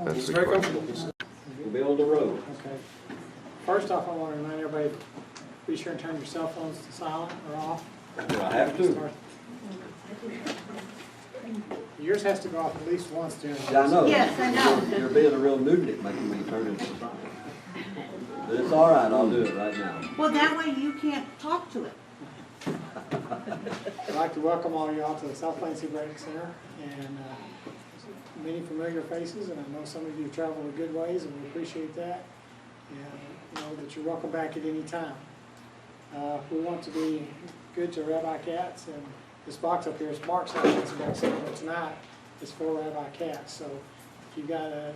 That's the Very question. comfortable. We'll be on the road. Okay. First off, I want to remind everybody, be sure and turn your cell phones to silent or off. Do I have to? Yours has to go off at least once during the Yeah, I know. Yes, I know. You're being a real nudnik making me turn it to silent. But it's all right, I'll do it right now. Well, that way you can't talk to it. I'd like to welcome all y'all to the South Plains Hebraic Center, and many familiar faces, and I know some of you travel a good ways, and we appreciate that. And know that you're welcome back at any time. We want to be good to Rabbi Katz, and this box up here is Mark's South Plains Hebraic Center, but tonight is for Rabbi Katz. So if you've got a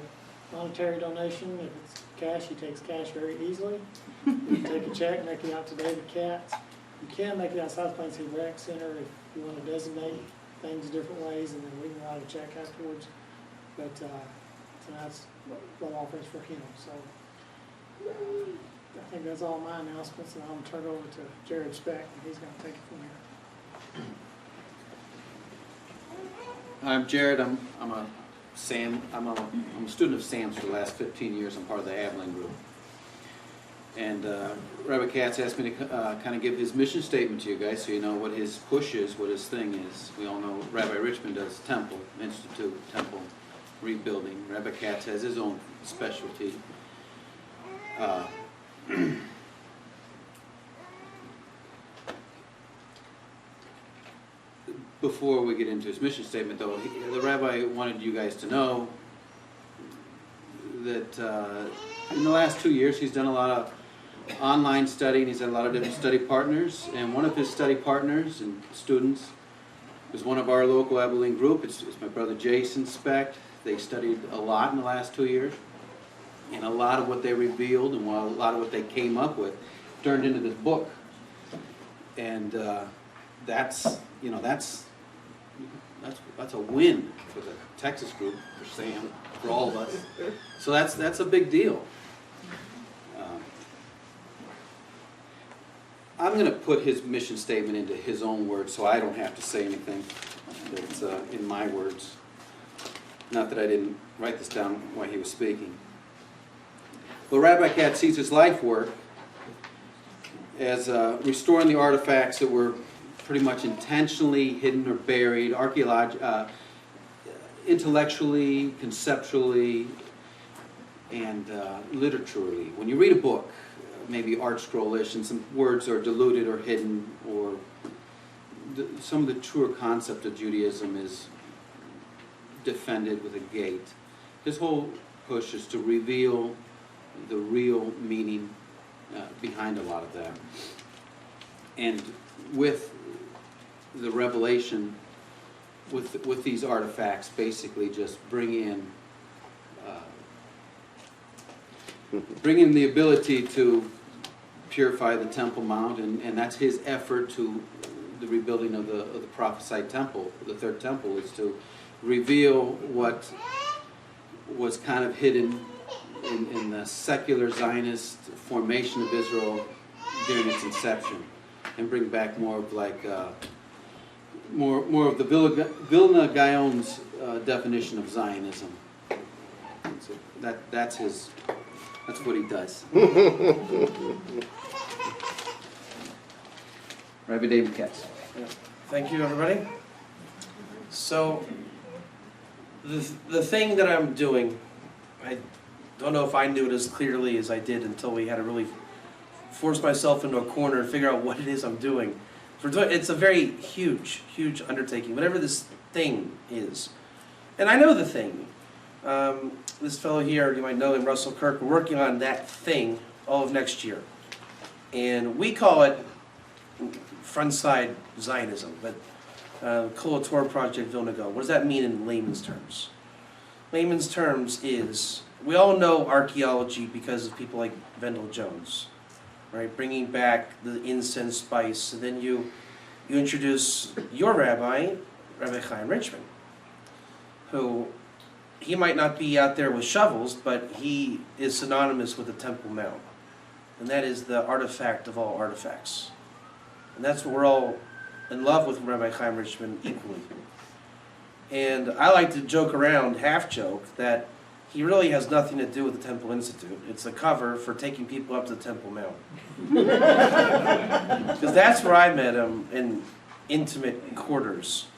monetary donation, if it's cash, he takes cash very easily. You can take a check, make it out to David Katz. You can make it out South Plains Hebraic Center if you want to designate things different ways, and then we can write a check afterwards. But tonight's blood offerings for him. So I think that's all my announcements, and I'm going to turn it over to Jared Speck, and he's going to take it from here. I'm Jared. I'm a student of Sam's for the last 15 years. I'm part of the Abilene group. And Rabbi Katz asked me to kind of give his mission statement to you guys so you know what his push is, what his thing is. We all know Rabbi Richmond does temple, institute, temple, rebuilding. Rabbi Katz has his own specialty. Before we get into his mission statement, though, the rabbi wanted you guys to know that in the last 2 years he's done a lot of online studying. He's had a lot of different study partners, and one of his study partners and students was one of our local Abilene group. It's my brother Jason Speck. They studied a lot in the last 2 years, and a lot of what they revealed and a lot of what they came up with turned into this book. And that's a win for the Texas group, for Sam, for all of us. So that's a big deal. I'm going to put his mission statement into his own words, so I don't have to say anything that's in my words. Not that I didn't write this down while he was speaking. Well, Rabbi Katz sees his life work as restoring the artifacts that were pretty much intentionally hidden or buried, intellectually, conceptually, and literaturally. When you read a book, maybe art scrollish, and some words are diluted or hidden, or some of the truer concept of Judaism is defended with a gate. His whole push is to reveal the real meaning behind a lot of that. And with the revelation, with these artifacts, basically just bring in the ability to purify the Temple Mount, and that's his effort to the rebuilding of the prophesied temple. The third temple is to reveal what was kind of hidden in the secular Zionist formation of Israel during its inception, and bring back more of like more of the Vilna Gaon's definition of Zionism. So that's what he does. Rabbi David Katz. Yeah. Thank you, everybody. So, the thing that I'm doing, I don't know if I knew it as clearly as I did until we had to really force myself into a corner and figure out what it is I'm doing. It's a very huge, huge undertaking, whatever this thing is. And I know the thing. This fellow here, you might know him, Russell Kirk, we're working on that thing all of next year. And we call it frontside Zionism, but Torah Project Vilna Gaon. What does that mean in layman's terms? Layman's terms is, we all know archaeology because of people like Vendell Jones, right? Bringing back the incense spice, and then you introduce your rabbi, Rabbi Chaim Richmond, who, he might not be out there with shovels, but he is synonymous with the Temple Mount. And that is the artifact of all artifacts. And that's what we're all in love with Rabbi Chaim Richmond equally. And I like to joke around, half joke, that he really has nothing to do with the Temple Institute. It's a cover for taking people up to the Temple Mount. Because that's where I met him, in intimate quarters.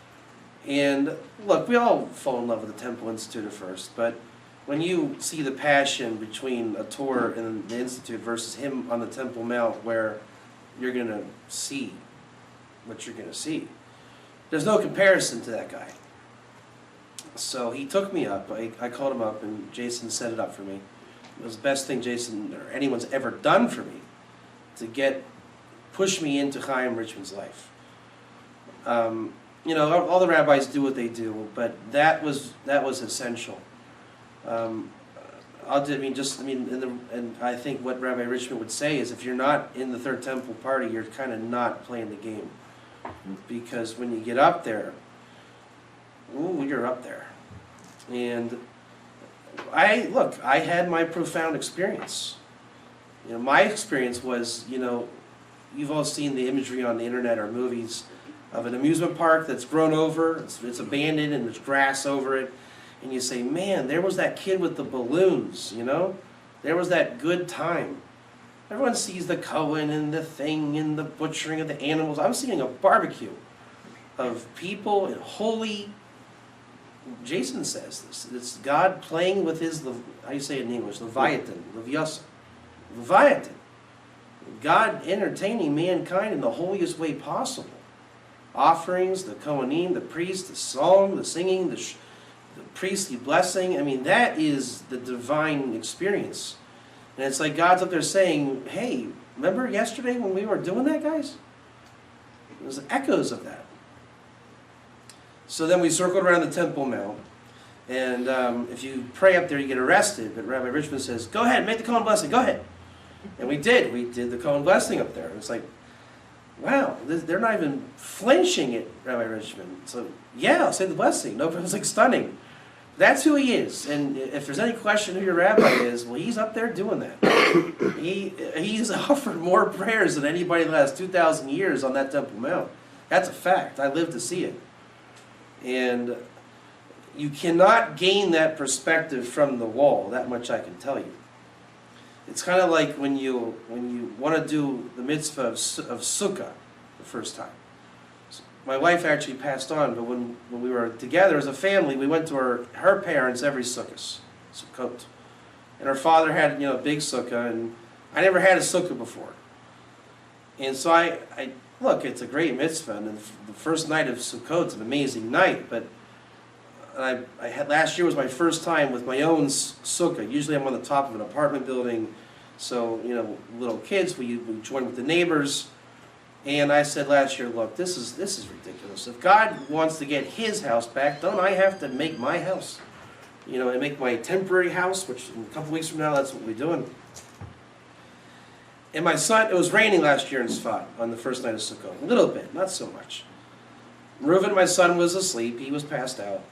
And look, we all fall in love with the Temple Institute at first, but when you see the passion between a tour and the Institute versus him on the Temple Mount, where you're going to see what you're going to see, there's no comparison to that guy. So he took me up. I called him up, and Jason set it up for me. It was the best thing Jason or anyone's ever done for me to push me into Chaim Richmond's life. You know, all the rabbis do what they do, but that was essential. And I think what Rabbi Richmond would say is, if you're not in the Third Temple party, you're kind of not playing the game, because when you get up there, ooh, you're up there. And I had my profound experience. You know, my experience was, you know, you've all seen the imagery on the internet or movies of an amusement park that's grown over, it's abandoned and there's grass over it, and you say, man, there was that kid with the balloons, you know? There was that good time. Everyone sees the Cohen and the thing and the butchering of the animals. I'm seeing a barbecue of people in holy, Jason says this, it's God playing with his, how do you say it in English, Leviathan, Leviathan. God entertaining mankind in the holiest way possible. Offerings, the Kohanim, the priest, the song, the singing, the priestly blessing. I mean, that is the divine experience. And it's like God's up there saying, hey, remember yesterday when we were doing that, guys? There's echoes of that. So then we circled around the Temple Mount. And if you pray up there, you get arrested. But Rabbi Richmond says, go ahead, make the Kohen blessing, go ahead. And we did. We did the Kohen blessing up there. It's like, wow, they're not even flinching at Rabbi Richmond. So, yeah, I'll say the blessing. No, it was like stunning. That's who he is. And if there's any question who your rabbi is, well, he's up there doing that. He's offered more prayers than anybody in the last 2,000 years on that Temple Mount. That's a fact. I lived to see it. And you cannot gain that perspective from the wall. That much I can tell you. It's kind of like when you want to do the mitzvah of Sukkah the first time. So my wife actually passed on, but when we were together as a family, we went to her parents every Sukkot. And her father had, you know, a big Sukkah, and I never had a Sukkah before. And so I look, it's a great mitzvah, and the first night of Sukkot is an amazing night, but I had, last year was my first time with my own sukkah. Usually I'm on the top of an apartment building, so, you know, little kids, we join with the neighbors. And I said last year, look, this is ridiculous. If God wants to get his house back, don't I have to make my house? You know, and make my temporary house, which in a couple weeks from now, that's what we're doing. And my son, it was raining last year in Sfat on the first night of Sukkot. A little bit, not so much. Reuven, my son, was asleep. He was passed out.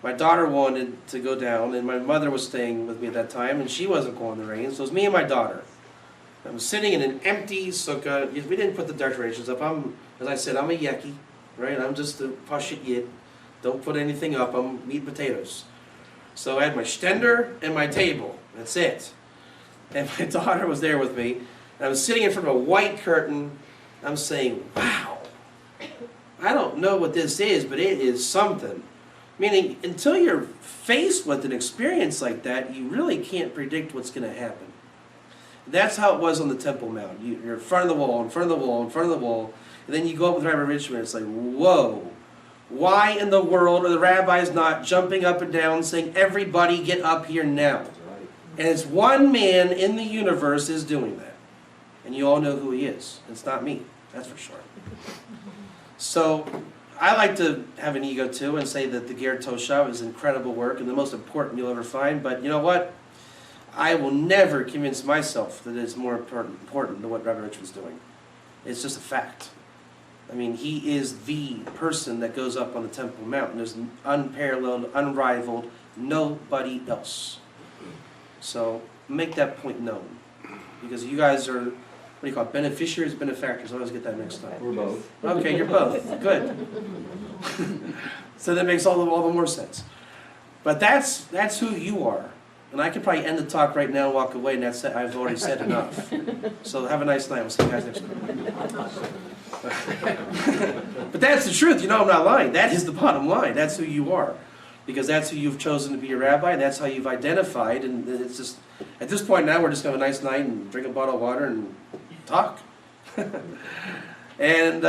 My daughter wanted to go down, and my mother was staying with me at that time, and she wasn't going in the rain, so it was me and my daughter. I'm sitting in an empty sukkah. We didn't put the decorations up. As I said, I'm a yeki, right? I'm just a pashut yid. Don't put anything up. I'm meat potatoes. So I had my stender and my table. That's it. And my daughter was there with me, and I was sitting in front of a white curtain. I'm saying, wow, I don't know what this is, but it is something. Meaning, until you're faced with an experience like that, you really can't predict what's going to happen. That's how it was on the Temple Mount. You're in front of the wall, in front of the wall, in front of the wall, and then you go up with Rabbi Richmond, it's like, whoa. Why in the world are the rabbis not jumping up and down saying, everybody get up here now? And it's one man in the universe is doing that. And you all know who he is. It's not me, that's for sure. So I like to have an ego too and say that the Ger Toshav is incredible work and the most important you'll ever find. But you know what? I will never convince myself that it's more important than what Rabbi Richmond's doing. It's just a fact. I mean, he is the person that goes up on the Temple Mount. There's unparalleled, unrivaled, nobody else. So make that point known. Because you guys are, what do you call it, beneficiaries, benefactors. I always get that mixed up. We're both. Okay, you're both. Good. So that makes all the more sense. But that's who you are. And I could probably end the talk right now and walk away, and that's it. I've already said enough. So have a nice night. We'll see you guys next week. But that's the truth. You know I'm not lying. That is the bottom line. That's who you are. Because that's who you've chosen to be your rabbi, and that's how you've identified. And it's just, at this point now, we're just going to have a nice night and drink a bottle of water and talk. And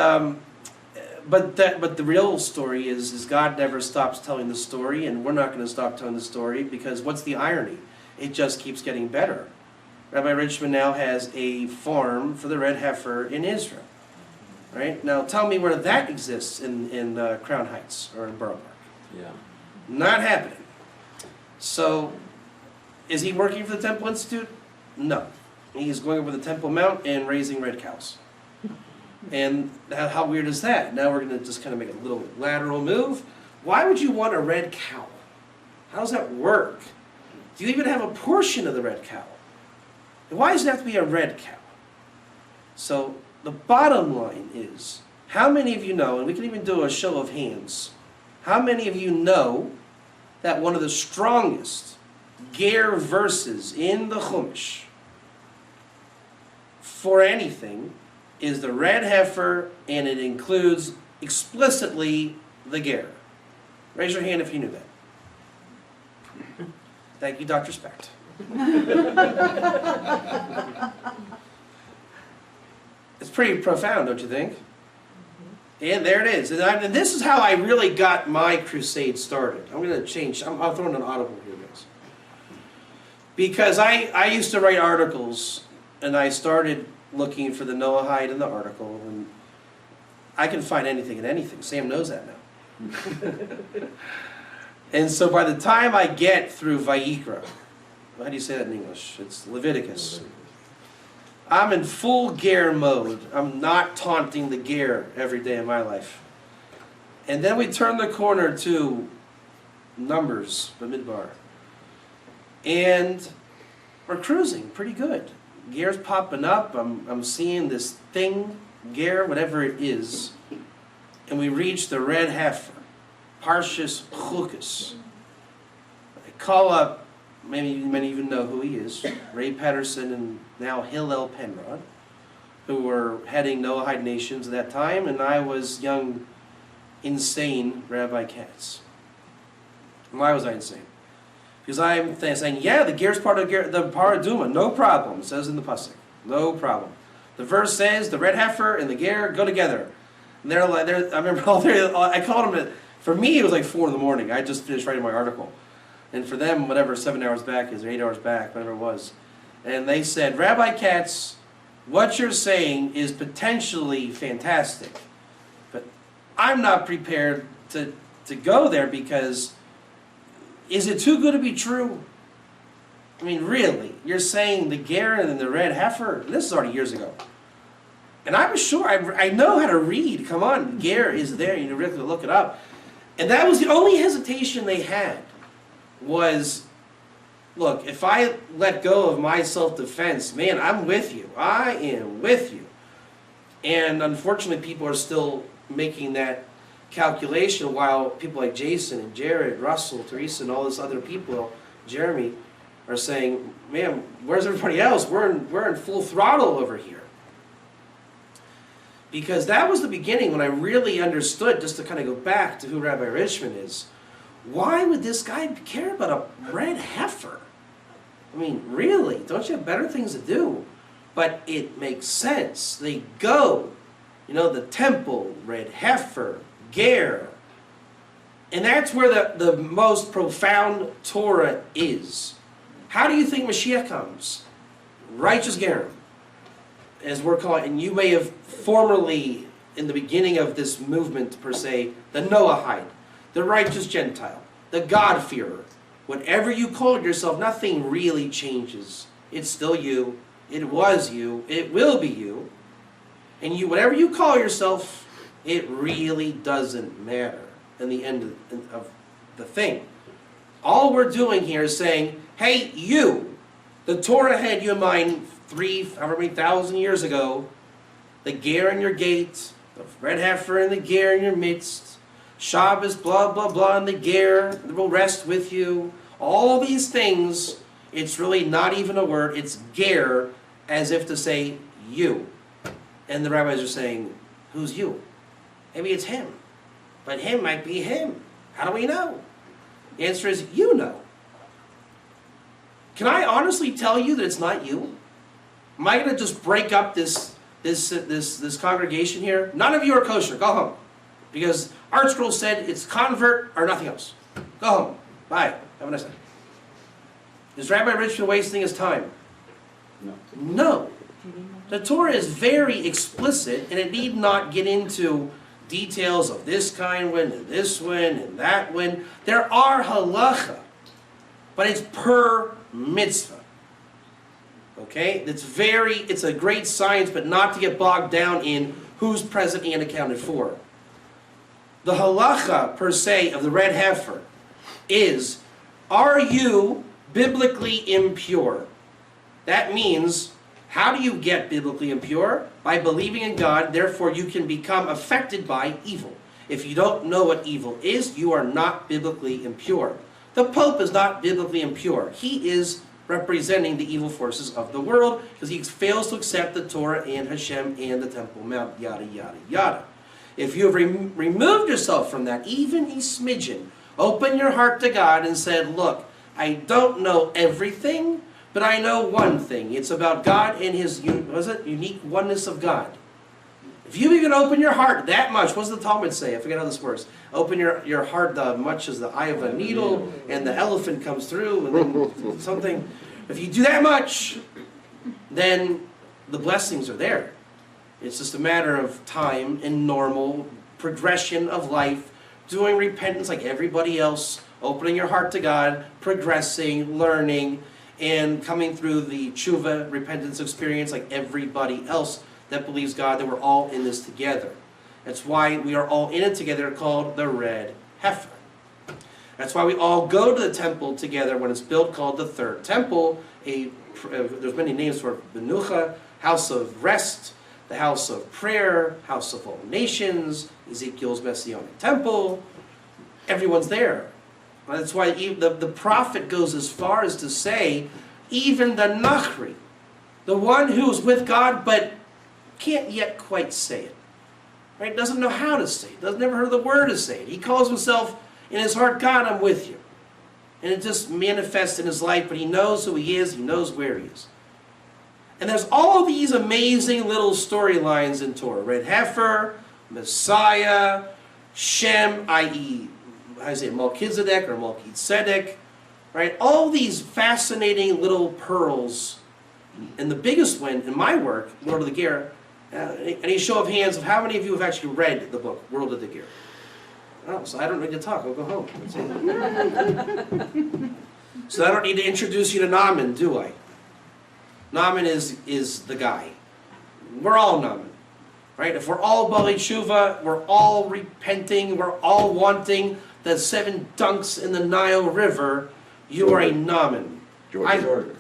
but the real story is God never stops telling the story, and we're not going to stop telling the story, because what's the irony? It just keeps getting better. Rabbi Richmond now has a farm for the red heifer in Israel. Right? Now tell me where that exists in Crown Heights or in Borough Park. Yeah. Not happening. So, is he working for the Temple Institute? No. He's going over the Temple Mount and raising red cows. And how weird is that? Now we're going to just kind of make a little lateral move. Why would you want a red cow? How does that work? Do you even have a portion of the red cow? And why does it have to be a red cow? So, the bottom line is, how many of you know, and we can even do a show of hands, how many of you know that one of the strongest ger verses in the Chumash for anything is the red heifer, and it includes explicitly the ger? Raise your hand if you knew that. Thank you, Dr. Specht. It's pretty profound, don't you think? And there it is. And this is how I really got my crusade started. I'm going to change. I'll throw in an audible here, guys. Because I used to write articles, and I started looking for the Noahide in the article, and I can find anything and anything. Sam knows that now. And so by the time I get through Vayikra, how do you say that in English? It's Leviticus. I'm in full ger mode. I'm not taunting the ger every day of my life. And then we turn the corner to Numbers, Bamidbar. And we're cruising pretty good. Ger's popping up. I'm seeing this thing, ger, whatever it is. And we reach the red heifer, Parshas Chukas. I call up, maybe many even know who he is, Ray Patterson and now Hillel Penrod, who were heading Noahide nations at that time, and I was young, insane Rabbi Katz. Why was I insane? Because I'm saying, yeah, the ger's part of the paraduma, no problem. It says in the pasuk, no problem. The verse says the red heifer and the ger go together. And they're like, I remember I called them. For me, it was like 4 in the morning. I just finished writing my article. And for them, whatever 7 hours back is, or 8 hours back, whatever it was. And they said, Rabbi Katz, what you're saying is potentially fantastic. But I'm not prepared to go there, because is it too good to be true? I mean, really? You're saying the ger and the red heifer? This is already years ago. And I was sure, I know how to read. Come on, ger is there. You really have to look it up. And that was the only hesitation they had. Was, look, if I let go of my self-defense, man, I'm with you. I am with you. And unfortunately, people are still making that calculation, while people like Jason and Jared, Russell, Teresa, and all those other people, Jeremy, are saying, man, where's everybody else? We're in full throttle over here. Because that was the beginning when I really understood, just to kind of go back to who Rabbi Richmond is. Why would this guy care about a red heifer? I mean, really, don't you have better things to do? But it makes sense. They go, the temple, red heifer, ger. And that's where the most profound Torah is. How do you think Mashiach comes? Righteous ger, as we're calling it. And you may have formerly, in the beginning of this movement per se, the Noahide, the righteous Gentile, the God-fearer. Whatever you called yourself, nothing really changes. It's still you. It was you. It will be you. And whatever you call yourself, it really doesn't matter in the end of the thing. All we're doing here is saying, hey, you, the Torah had you in mind 3,000 years ago, the ger in your gate, the red heifer and the ger in your midst, Shabbos, blah, blah, blah, and the ger will rest with you. All these things It's really not even a word, it's ger, as if to say you. And the rabbis are saying, who's you? Maybe it's him. But him might be him. How do we know? The answer is, you know. Can I honestly tell you that it's not you? Am I going to just break up this congregation here? None of you are kosher. Go home. Because Art Scroll said it's convert or nothing else. Go home. Bye. Have a nice day. Is Rabbi Richmond wasting his time? No. No. The Torah is very explicit, and it need not get into details of this kind when, and this when, and that when. There are halacha, but it's per mitzvah. Okay? It's a great science, but not to get bogged down in who's present and accounted for. The halacha, per se, of the red heifer is, are you biblically impure? That means, how do you get biblically impure? By believing in God, therefore you can become affected by evil. If you don't know what evil is, you are not biblically impure. The Pope is not biblically impure. He is representing the evil forces of the world because he fails to accept the Torah and Hashem and the Temple Mount, yada, yada, yada. If you have removed yourself from that, even a smidgen, open your heart to God and said, look, I don't know everything, but I know one thing. It's about God and His unique oneness of God. If you even open your heart that much, what does the Talmud say? I forget how this works. Open your heart much as the eye of a needle, and the elephant comes through, and then something. If you do that much, then the blessings are there. It's just a matter of time and normal progression of life, doing repentance like everybody else, opening your heart to God, progressing, learning, and coming through the tshuva repentance experience like everybody else that believes God, that we're all in this together. That's why we are all in it together, called the red heifer. That's why we all go to the temple together when it's built, called the third temple. There's many names for it. Menucha, house of rest, the house of prayer, house of all nations, Ezekiel's messianic temple. Everyone's there. That's why the prophet goes as far as to say, even the Nachri, the one who's with God but can't yet quite say it, right? Doesn't know how to say it, doesn't never heard the word to say it. He calls himself in his heart, God, I'm with you. And it just manifests in his life, but he knows who he is, he knows where he is. And there's all these amazing little storylines in Torah. Red heifer, Messiah, Shem, i.e., I say Melchizedek or Melchizedek, right? All these fascinating little pearls. And the biggest one in my work, World of the Ger, any show of hands of how many of you have actually read the book, World of the Ger? Oh, so I don't need to talk, I'll go home. So I don't need to introduce you to Naaman, do I? Naaman is the guy. We're all Naaman, right? If we're all Bali Tshuva, we're all repenting, we're all wanting the 7 dunks in the Nile River, you are a Naaman. Jordan.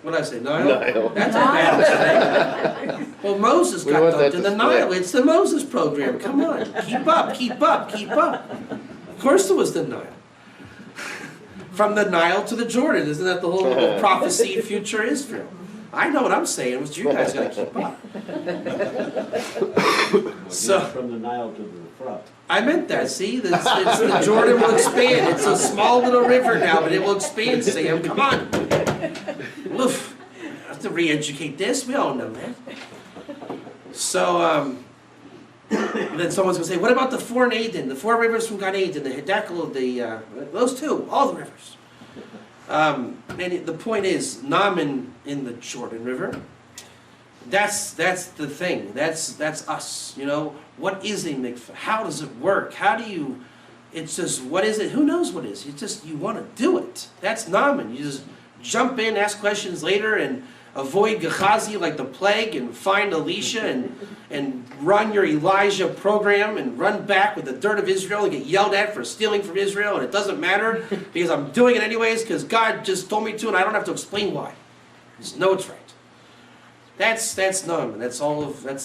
What did I say, Nile? That's a bad mistake. Well, Moses got dunked in the Nile. It's the Moses program. Come on. Keep up, keep up, keep up. Of course it was the Nile. From the Nile to the Jordan. Isn't that the whole prophesied future Israel? I know what I'm saying, but you guys got to keep up. So, from the Nile to the front. I meant that, see? The Jordan will expand. It's a small little river now, but it will expand, Sam. Come on. Oof. I have to re-educate this. We all know that. So, then someone's going to say, what about the 4 in Eden? The 4 rivers from Gan Eden, the Hiddekel, those 2, all the rivers. And the point is, Naaman in the Jordan River, that's the thing. That's us, you know. What is a mikveh? How does it work? How do you, it's just, what is it? Who knows what it is? You want to do it. That's Naaman. You just jump in, ask questions later, and avoid Gehazi like the plague, and find Elisha, and run your Elijah program, and run back with the dirt of Israel, and get yelled at for stealing from Israel, and it doesn't matter, because I'm doing it anyways, because God just told me to, and I don't have to explain why. Just know it's right. That's Naaman. That's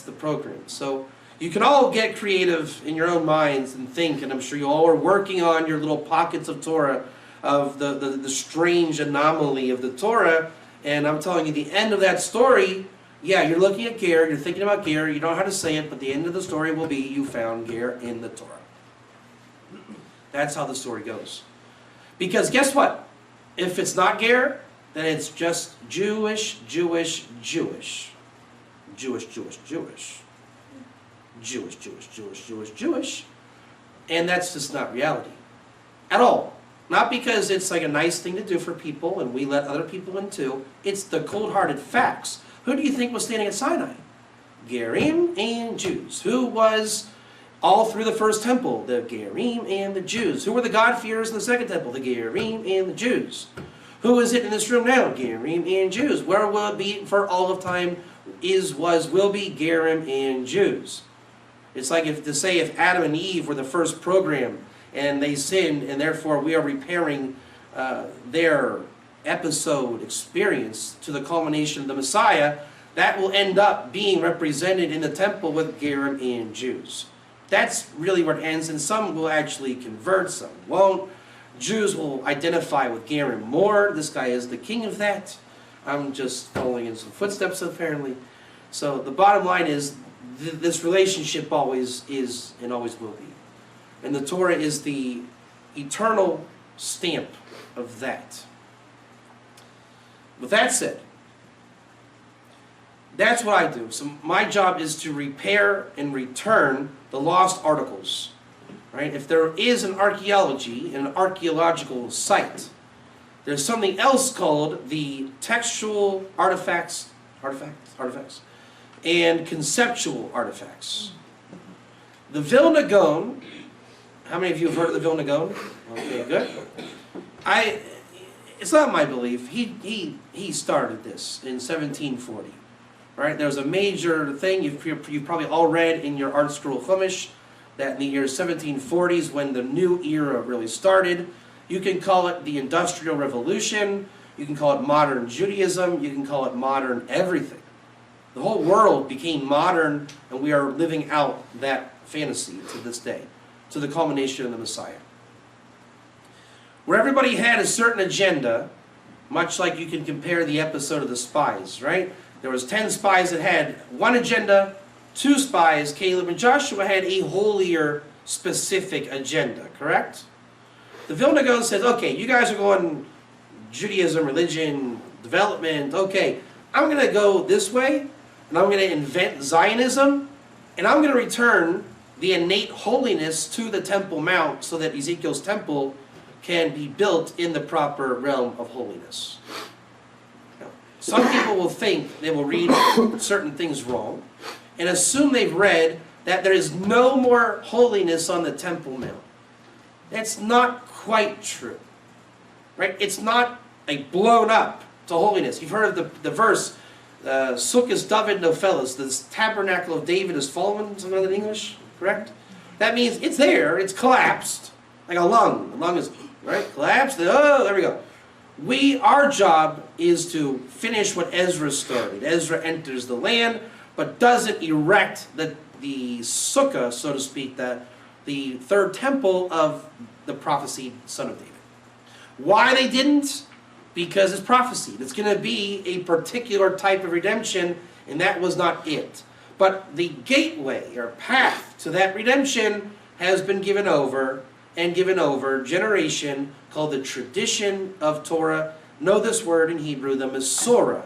the program. So you can all get creative in your own minds and think, and I'm sure you all are working on your little pockets of Torah of the strange anomaly of the Torah. And I'm telling you, the end of that story, yeah, you're looking at Ger, you're thinking about Ger, you don't know how to say it, but the end of the story will be you found Ger in the Torah. That's how the story goes. Because guess what? If it's not Ger, then it's just Jewish, Jewish, Jewish. Jewish, Jewish, Jewish. Jewish, Jewish, Jewish, Jewish, Jewish. And that's just not reality. At all. Not because it's like a nice thing to do for people and we let other people in too. It's the cold-hearted facts. Who do you think was standing at Sinai? Gerim and Jews. Who was all through the first temple? The Gerim and the Jews. Who were the God-fearers in the second temple? The Gerim and the Jews. Who is it in this room now? Gerim and Jews. Where will it be for all of time? Is, was, will be Gerim and Jews. It's like if Adam and Eve were the first program and they sinned and therefore we are repairing their episode experience to the culmination of the Messiah, that will end up being represented in the temple with Gerim and Jews. That's really where it ends, and some will actually convert, some won't. Jews will identify with Gerim more. This guy is the king of that. I'm just following in some footsteps apparently. So the bottom line is this relationship always is and always will be. And the Torah is the eternal stamp of that. With that said, that's what I do. So my job is to repair and return the lost articles. Right? If there is an archaeology, an archaeological site, there's something else called the textual artifacts, and conceptual artifacts. The Vilna Gaon, how many of you have heard of the Vilna Gaon? Okay, good. It's not my belief. He started this in 1740. Right? There was a major thing you've probably all read in your art scroll Chumash that in the year 1740s, when the new era really started, you can call it the Industrial Revolution. You can call it modern Judaism. You can call it modern everything. The whole world became modern, and we are living out that fantasy to this day, to the culmination of the Messiah. Where everybody had a certain agenda, much like you can compare the episode of the spies, right? There was 10 spies that had one agenda, 2 spies, Caleb and Joshua, had a holier, specific agenda, correct? The Vilna Gaon says, okay, you guys are going Judaism, religion, development, okay, I'm going to go this way, and I'm going to invent Zionism, and I'm going to return the innate holiness to the Temple Mount so that Ezekiel's temple can be built in the proper realm of holiness. Now, some people will think, they will read certain things wrong, and assume they've read that there is no more holiness on the Temple Mount. That's not quite true. Right? It's not like blown up to holiness. You've heard of the verse, Sukkos David Nophelis, the tabernacle of David has fallen, something in English, correct? That means it's there, it's collapsed, like a lung. The lung is, right, collapsed, oh, there we go. Our job is to finish what Ezra started. Ezra enters the land, but doesn't erect the sukkah, so to speak, the third temple of the prophesied son of David. Why they didn't? Because it's prophesied. It's going to be a particular type of redemption, and that was not it. But the gateway or path to that redemption has been given over generation, called the tradition of Torah. Know this word in Hebrew, the Masorah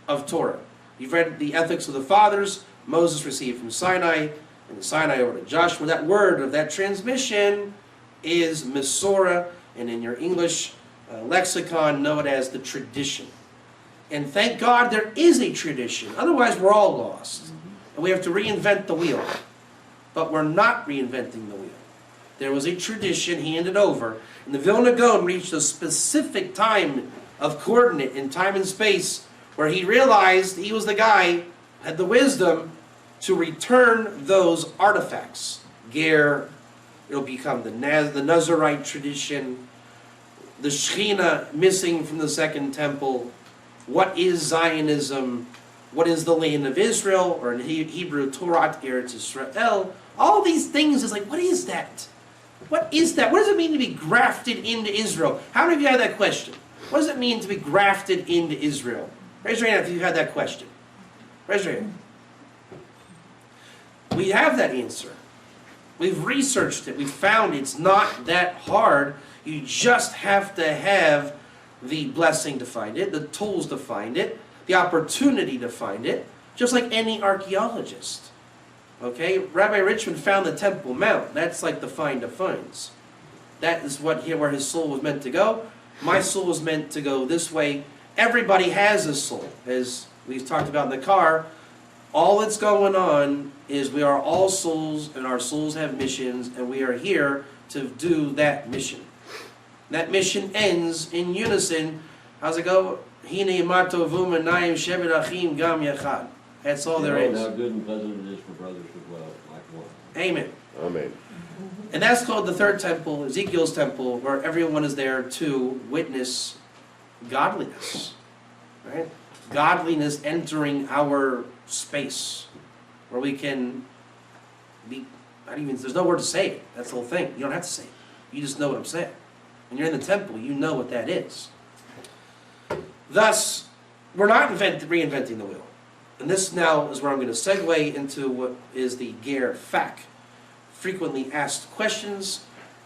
of Torah. You've read the ethics of the fathers. Moses received from Sinai, and Sinai over to Joshua. That word of that transmission is Masorah, and in your English lexicon, know it as the tradition. And thank God there is a tradition. Otherwise, we're all lost. And we have to reinvent the wheel. But we're not reinventing the wheel. There was a tradition handed over. And the Vilna Gaon reached a specific time of coordinate in time and space where he realized he was the guy, had the wisdom to return those artifacts. Ger, it'll become the Nazarite tradition, the Shekhinah missing from the second temple. What is Zionism? What is the land of Israel? Or in Hebrew, Torah Eretz Israel. All these things is like, what is that? What is that? What does it mean to be grafted into Israel? How many of you had that question? What does it mean to be grafted into Israel? Raise your hand if you had that question. Raise your hand. We have that answer. We've researched it. We found it's not that hard. You just have to have the blessing to find it, the tools to find it, the opportunity to find it, just like any archaeologist. Okay? Rabbi Richmond found the Temple Mount. That's like the find of finds. That is where his soul was meant to go. My soul was meant to go this way. Everybody has a soul. As we've talked about in the car, all that's going on is we are all souls, and our souls have missions, and we are here to do that mission. That mission ends in unison. How's it go? Hine mato vumanayim shevet achim gam yachad. That's all there is. How good and pleasant it is for brothers as well, like one. Amen. Amen. And that's called the third temple, Ezekiel's temple, where everyone is there to witness godliness. Right? Godliness entering our space, where we can be, there's no word to say it. That's the whole thing. You don't have to say it. You just know what I'm saying. When you're in the temple, you know what that is. Thus, we're not reinventing the wheel. And this now is where I'm going to segue into what is the Ger Fak. Frequently asked questions.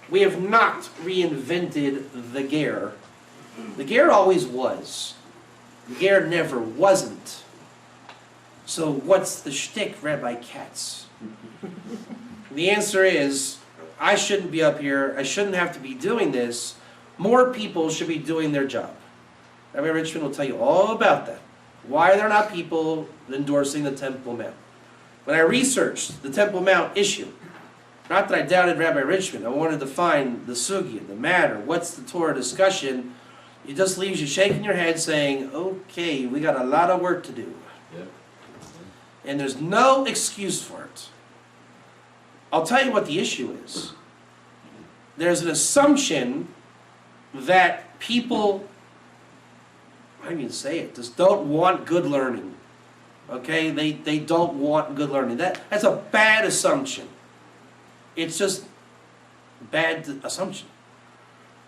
We have not reinvented the Ger. The Ger always was. The Ger never wasn't. So what's the shtick, Rabbi Katz? The answer is, I shouldn't be up here. I shouldn't have to be doing this. More people should be doing their job. Rabbi Richmond will tell you all about that. Why are there not people endorsing the Temple Mount? When I researched the Temple Mount issue, not that I doubted Rabbi Richmond, I wanted to find the sugya, the matter, what's the Torah discussion. It just leaves you shaking your head saying, okay, we got a lot of work to do. Yep. And there's no excuse for it. I'll tell you what the issue is. There's an assumption that people, I don't even say it, just don't want good learning. Okay? They don't want good learning. That's a bad assumption. It's just a bad assumption.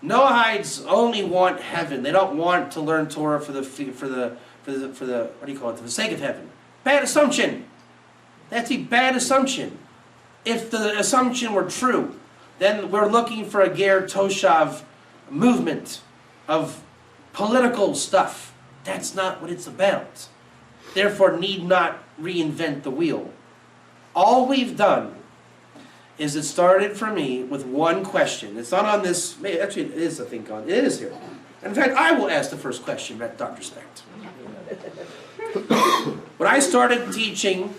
Noahides only want heaven. They don't want to learn Torah for the what do you call it? For the sake of heaven. Bad assumption. That's a bad assumption. If the assumption were true, then we're looking for a Ger Toshav movement of political stuff. That's not what it's about. Therefore, need not reinvent the wheel. All we've done is it started for me with one question. It's not on this, actually it is, I think, on, it is here. In fact, I will ask the first question, Dr. Specht. When I started teaching,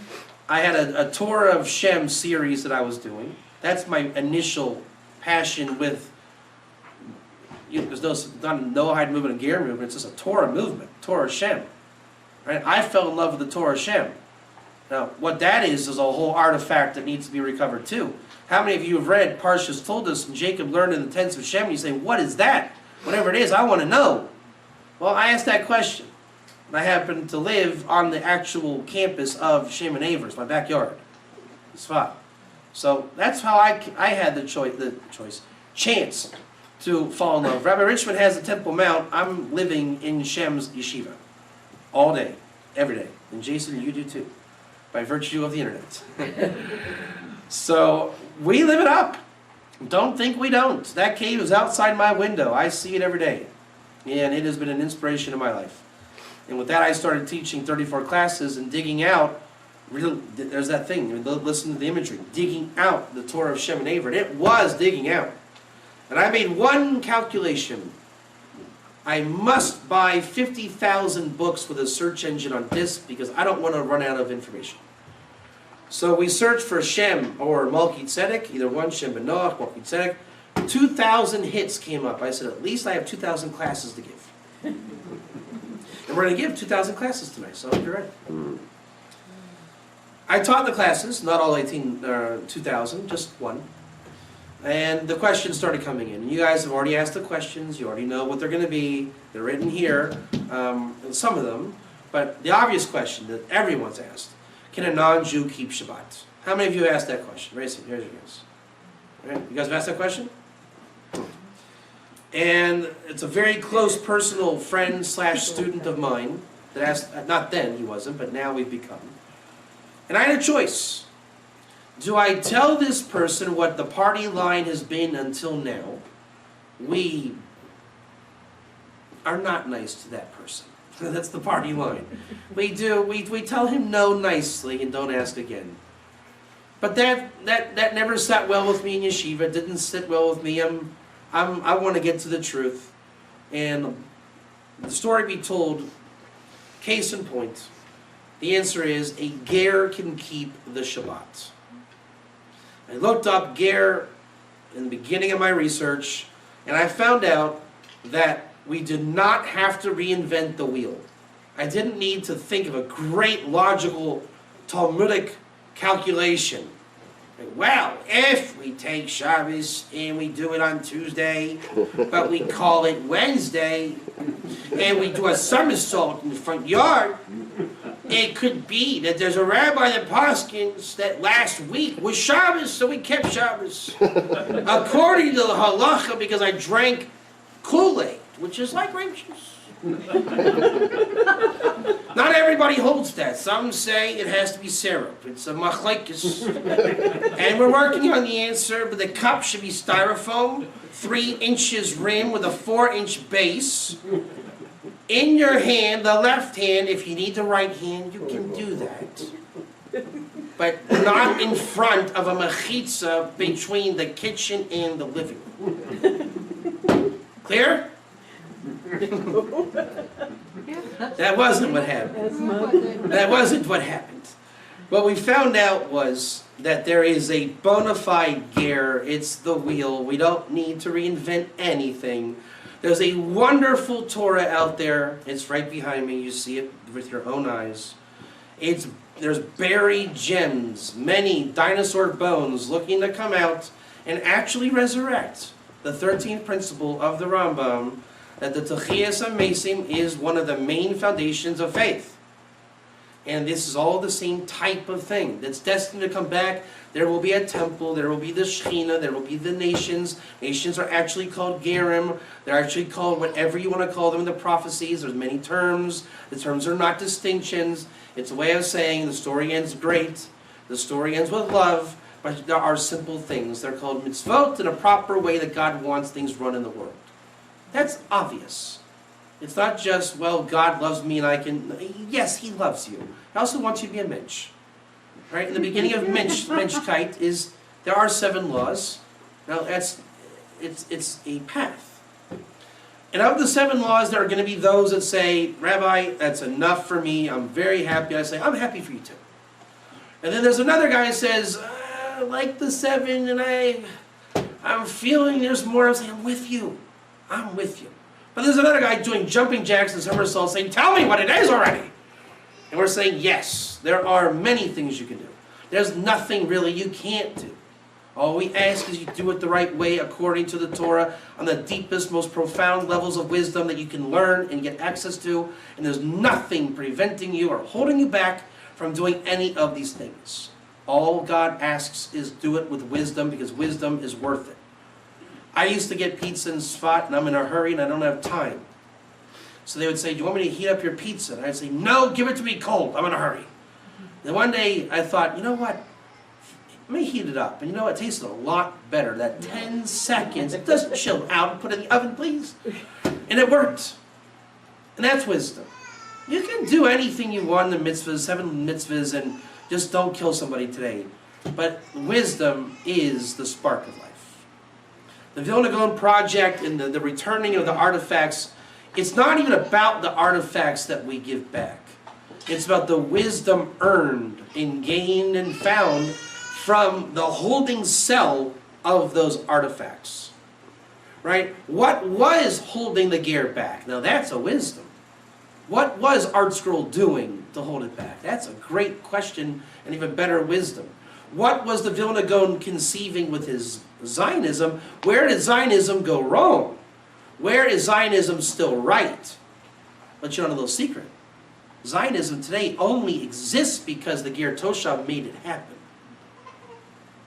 I had a Torah of Shem series that I was doing. That's my initial passion with, there's not a Noahide movement, a Ger movement, it's just a Torah movement, Torah Shem. Right? I fell in love with the Torah Shem. Now, what that is a whole artifact that needs to be recovered too. How many of you have read Parshas told us and Jacob learned in the tents of Shem? And you say, what is that? Whatever it is, I want to know. Well, I asked that question. And I happen to live on the actual campus of Shem and Avers, my backyard. It's fine. So that's how I had the chance to fall in love. Rabbi Richmond has the Temple Mount. I'm living in Shem's yeshiva all day, every day. And Jason, you do too, by virtue of the internet. So we live it up. Don't think we don't. That cave is outside my window. I see it every day. And it has been an inspiration in my life. And with that, I started teaching 34 classes and digging out. There's that thing. Listen to the imagery. Digging out the Torah of Shem and Aver. It was digging out. And I made one calculation. I must buy 50,000 books with a search engine on disk because I don't want to run out of information. So we searched for Shem or Malki Tzedek, either one, Shem ben Noach, Malki Tzedek. 2,000 hits came up. I said, at least I have 2,000 classes to give. And we're going to give 2,000 classes tonight, so I hope you're ready. I taught the classes, not all 2,000, just one. And the questions started coming in. You guys have already asked the questions. You already know what they're going to be. They're written here, some of them. But the obvious question that everyone's asked, can a non-Jew keep Shabbat? How many of you asked that question? Raise your hands. Right? You guys have asked that question? And it's a very close personal friend / student of mine that asked, not then he wasn't, but now we've become. And I had a choice. Do I tell this person what the party line has been until now? We are not nice to that person. That's the party line. We tell him no nicely and don't ask again. But that never sat well with me in yeshiva. It didn't sit well with me. I want to get to the truth. And the story be told, case in point, the answer is a ger can keep the Shabbat. I looked up ger in the beginning of my research, and I found out that we did not have to reinvent the wheel. I didn't need to think of a great logical Talmudic calculation. Well, if we take Shabbos and we do it on Tuesday, but we call it Wednesday, and we do a somersault in the front yard, it could be that there's a rabbi that paskins that last week was Shabbos, so we kept Shabbos. According to the halacha, because I drank Kool-Aid, which is like grape juice. Not everybody holds that. Some say it has to be syrup. It's a machlekes. And we're working on the answer, but the cup should be styrofoam, 3 inches rim with a 4-inch base. In your hand, the left hand, if you need the right hand, you can do that. But not in front of a mechitza between the kitchen and the living room. Clear? That wasn't what happened. That wasn't what happened. What we found out was that there is a bona fide ger. It's the wheel. We don't need to reinvent anything. There's a wonderful Torah out there. It's right behind me. You see it with your own eyes. There's buried gems, many dinosaur bones looking to come out and actually resurrect. The 13th principle of the Rambam, that the Techiyas HaMesim is one of the main foundations of faith. And this is all the same type of thing that's destined to come back. There will be a temple, there will be the Shekhinah, there will be the nations. Nations are actually called Gerim. They're actually called whatever you want to call them in the prophecies. There's many terms. The terms are not distinctions. It's a way of saying the story ends great. The story ends with love. But there are simple things. They're called mitzvot in a proper way that God wants things run in the world. That's obvious. It's not just, well, God loves me and I can... Yes, He loves you. He also wants you to be a mensch. Right? In the beginning of menschkeit is, there are 7 laws. Now, it's a path. And of the 7 laws, there are going to be those that say, Rabbi, that's enough for me. I'm very happy. I say, I'm happy for you too. And then there's another guy who says, I like the 7 and I'm feeling there's more. I'm saying, I'm with you. I'm with you. But there's another guy doing jumping jacks and somersaults saying, tell me what it is already. And we're saying, yes, there are many things you can do. There's nothing really you can't do. All we ask is you do it the right way according to the Torah on the deepest, most profound levels of wisdom that you can learn and get access to. And there's nothing preventing you or holding you back from doing any of these things. All God asks is do it with wisdom, because wisdom is worth it. I used to get pizza in Sfat and I'm in a hurry and I don't have time. So they would say, do you want me to heat up your pizza? And I'd say, no, give it to me cold. I'm in a hurry. Then one day I thought, you know what? Let me heat it up. And you know what? It tasted a lot better. That 10 seconds, it doesn't chill out. Put it in the oven, please. And it worked. And that's wisdom. You can do anything you want in the mitzvahs, 7 mitzvahs, and just don't kill somebody today. But wisdom is the spark of life. The Vilna Gaon project and the returning of the artifacts, it's not even about the artifacts that we give back. It's about the wisdom earned and gained and found from the holding cell of those artifacts. Right? What was holding the gear back? Now that's a wisdom. What was Art Scroll doing to hold it back? That's a great question and even better wisdom. What was the Vilna Gaon conceiving with his Zionism? Where did Zionism go wrong? Where is Zionism still right? Let you know a little secret. Zionism today only exists because the Ger Toshav made it happen.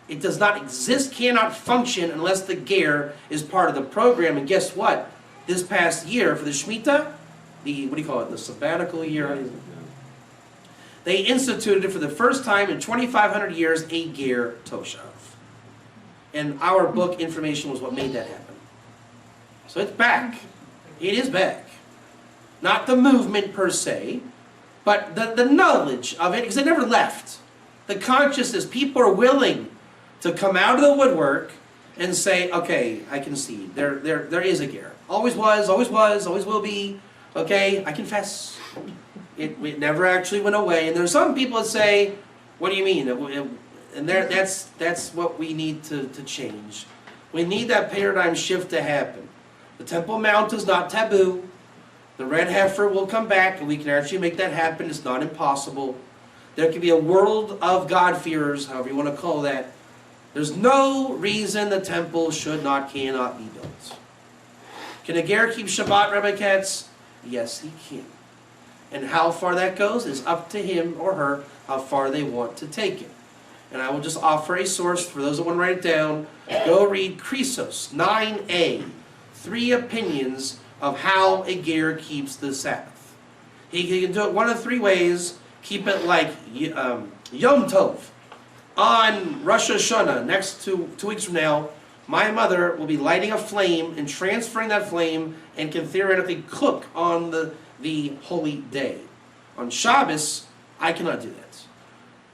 It does not exist, cannot function unless the ger is part of the program. And guess what? This past year for the Shemitah, the sabbatical year, they instituted for the first time in 2,500 years a ger toshav. And our book information was what made that happen. So it's back. It is back. Not the movement per se, but the knowledge of it, because it never left. The consciousness, people are willing to come out of the woodwork and say, okay, I concede. There is a ger. Always was, always will be. Okay, I confess. It never actually went away. And there's some people that say, what do you mean? And that's what we need to change. We need that paradigm shift to happen. The Temple Mount is not taboo. The red heifer will come back, and we can actually make that happen. It's not impossible. There can be a world of God-fearers, however you want to call that. There's no reason the temple cannot be built. Can a ger keep Shabbat, Rabbi Katz? Yes, he can. And how far that goes is up to him or her, how far they want to take it. And I will just offer a source for those that want to write it down. Go read Chrysos 9a, 3 opinions of how a ger keeps the Sabbath. He can do it one of 3 ways. Keep it like Yom Tov. On Rosh Hashanah, next 2 weeks from now, my mother will be lighting a flame and transferring that flame and can theoretically cook on the holy day. On Shabbos, I cannot do that.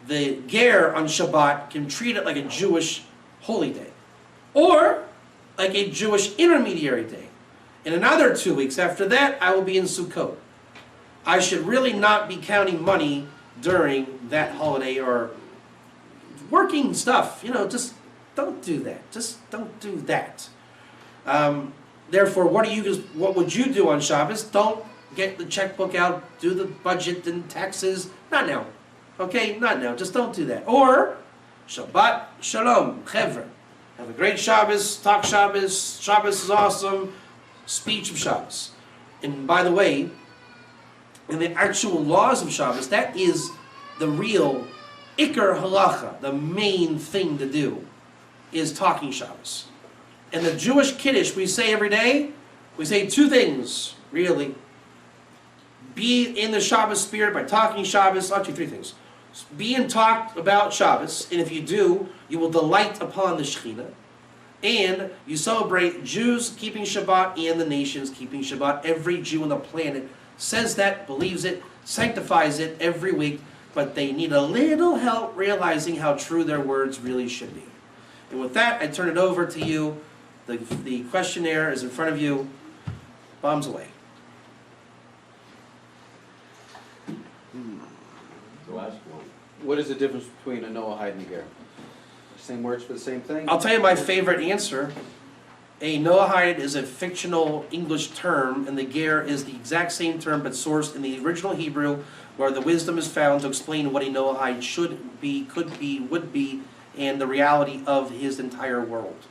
The ger on Shabbat can treat it like a Jewish holy day. Or like a Jewish intermediary day. In another 2 weeks after that, I will be in Sukkot. I should really not be counting money during that holiday or working stuff. Just don't do that. Just don't do that. Therefore, what would you do on Shabbos? Don't get the checkbook out, do the budget and taxes. Not now. Okay? Not now. Just don't do that. Or, Shabbat Shalom, Chevra. Have a great Shabbos, talk Shabbos, Shabbos is awesome, speech of Shabbos. And by the way, in the actual laws of Shabbos, that is the real Iker Halacha, the main thing to do, is talking Shabbos. And the Jewish Kiddush we say every day, we say 2 things, really. Be in the Shabbos spirit by talking Shabbos, actually 3 things. Be and talk about Shabbos, and if you do, you will delight upon the Shekhinah. And you celebrate Jews keeping Shabbat and the nations keeping Shabbat. Every Jew on the planet says that, believes it, sanctifies it every week, but they need a little help realizing how true their words really should be. And with that, I turn it over to you. The questionnaire is in front of you. Bombs away. What is the difference between a Noahide and a ger? Same words for the same thing? I'll tell you my favorite answer. A Noahide is a fictional English term, and the ger is the exact same term but sourced in the original Hebrew, where the wisdom is found to explain what a Noahide should be, could be, would be, and the reality of his entire world.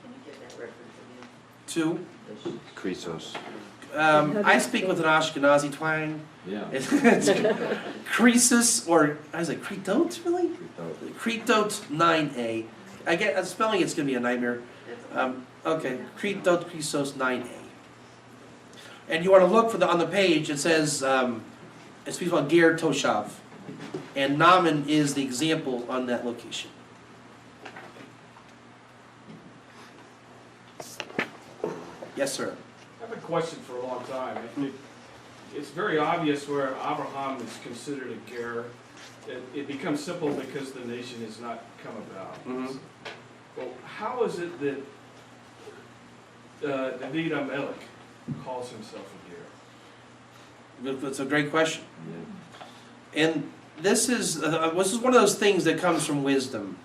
Can you give that reference again? 2. Chrysos. I speak with an Ashkenazi twang. Yeah. It's Chrysos, or I was like, Cretot, really? Cretot 9a. I get spelling it's going to be a nightmare. Okay, Cretot Chrysos 9a. And you want to look for on the page, it says, it speaks about ger toshav. And Naaman is the example on that location. Yes, sir. I have a question for a long time. It's very obvious where Abraham is considered a ger. It becomes simple because the nation has not come about. Mhm. Well, how is it that David Amelech calls himself a ger? That's a great question. And this is one of those things that comes from wisdom.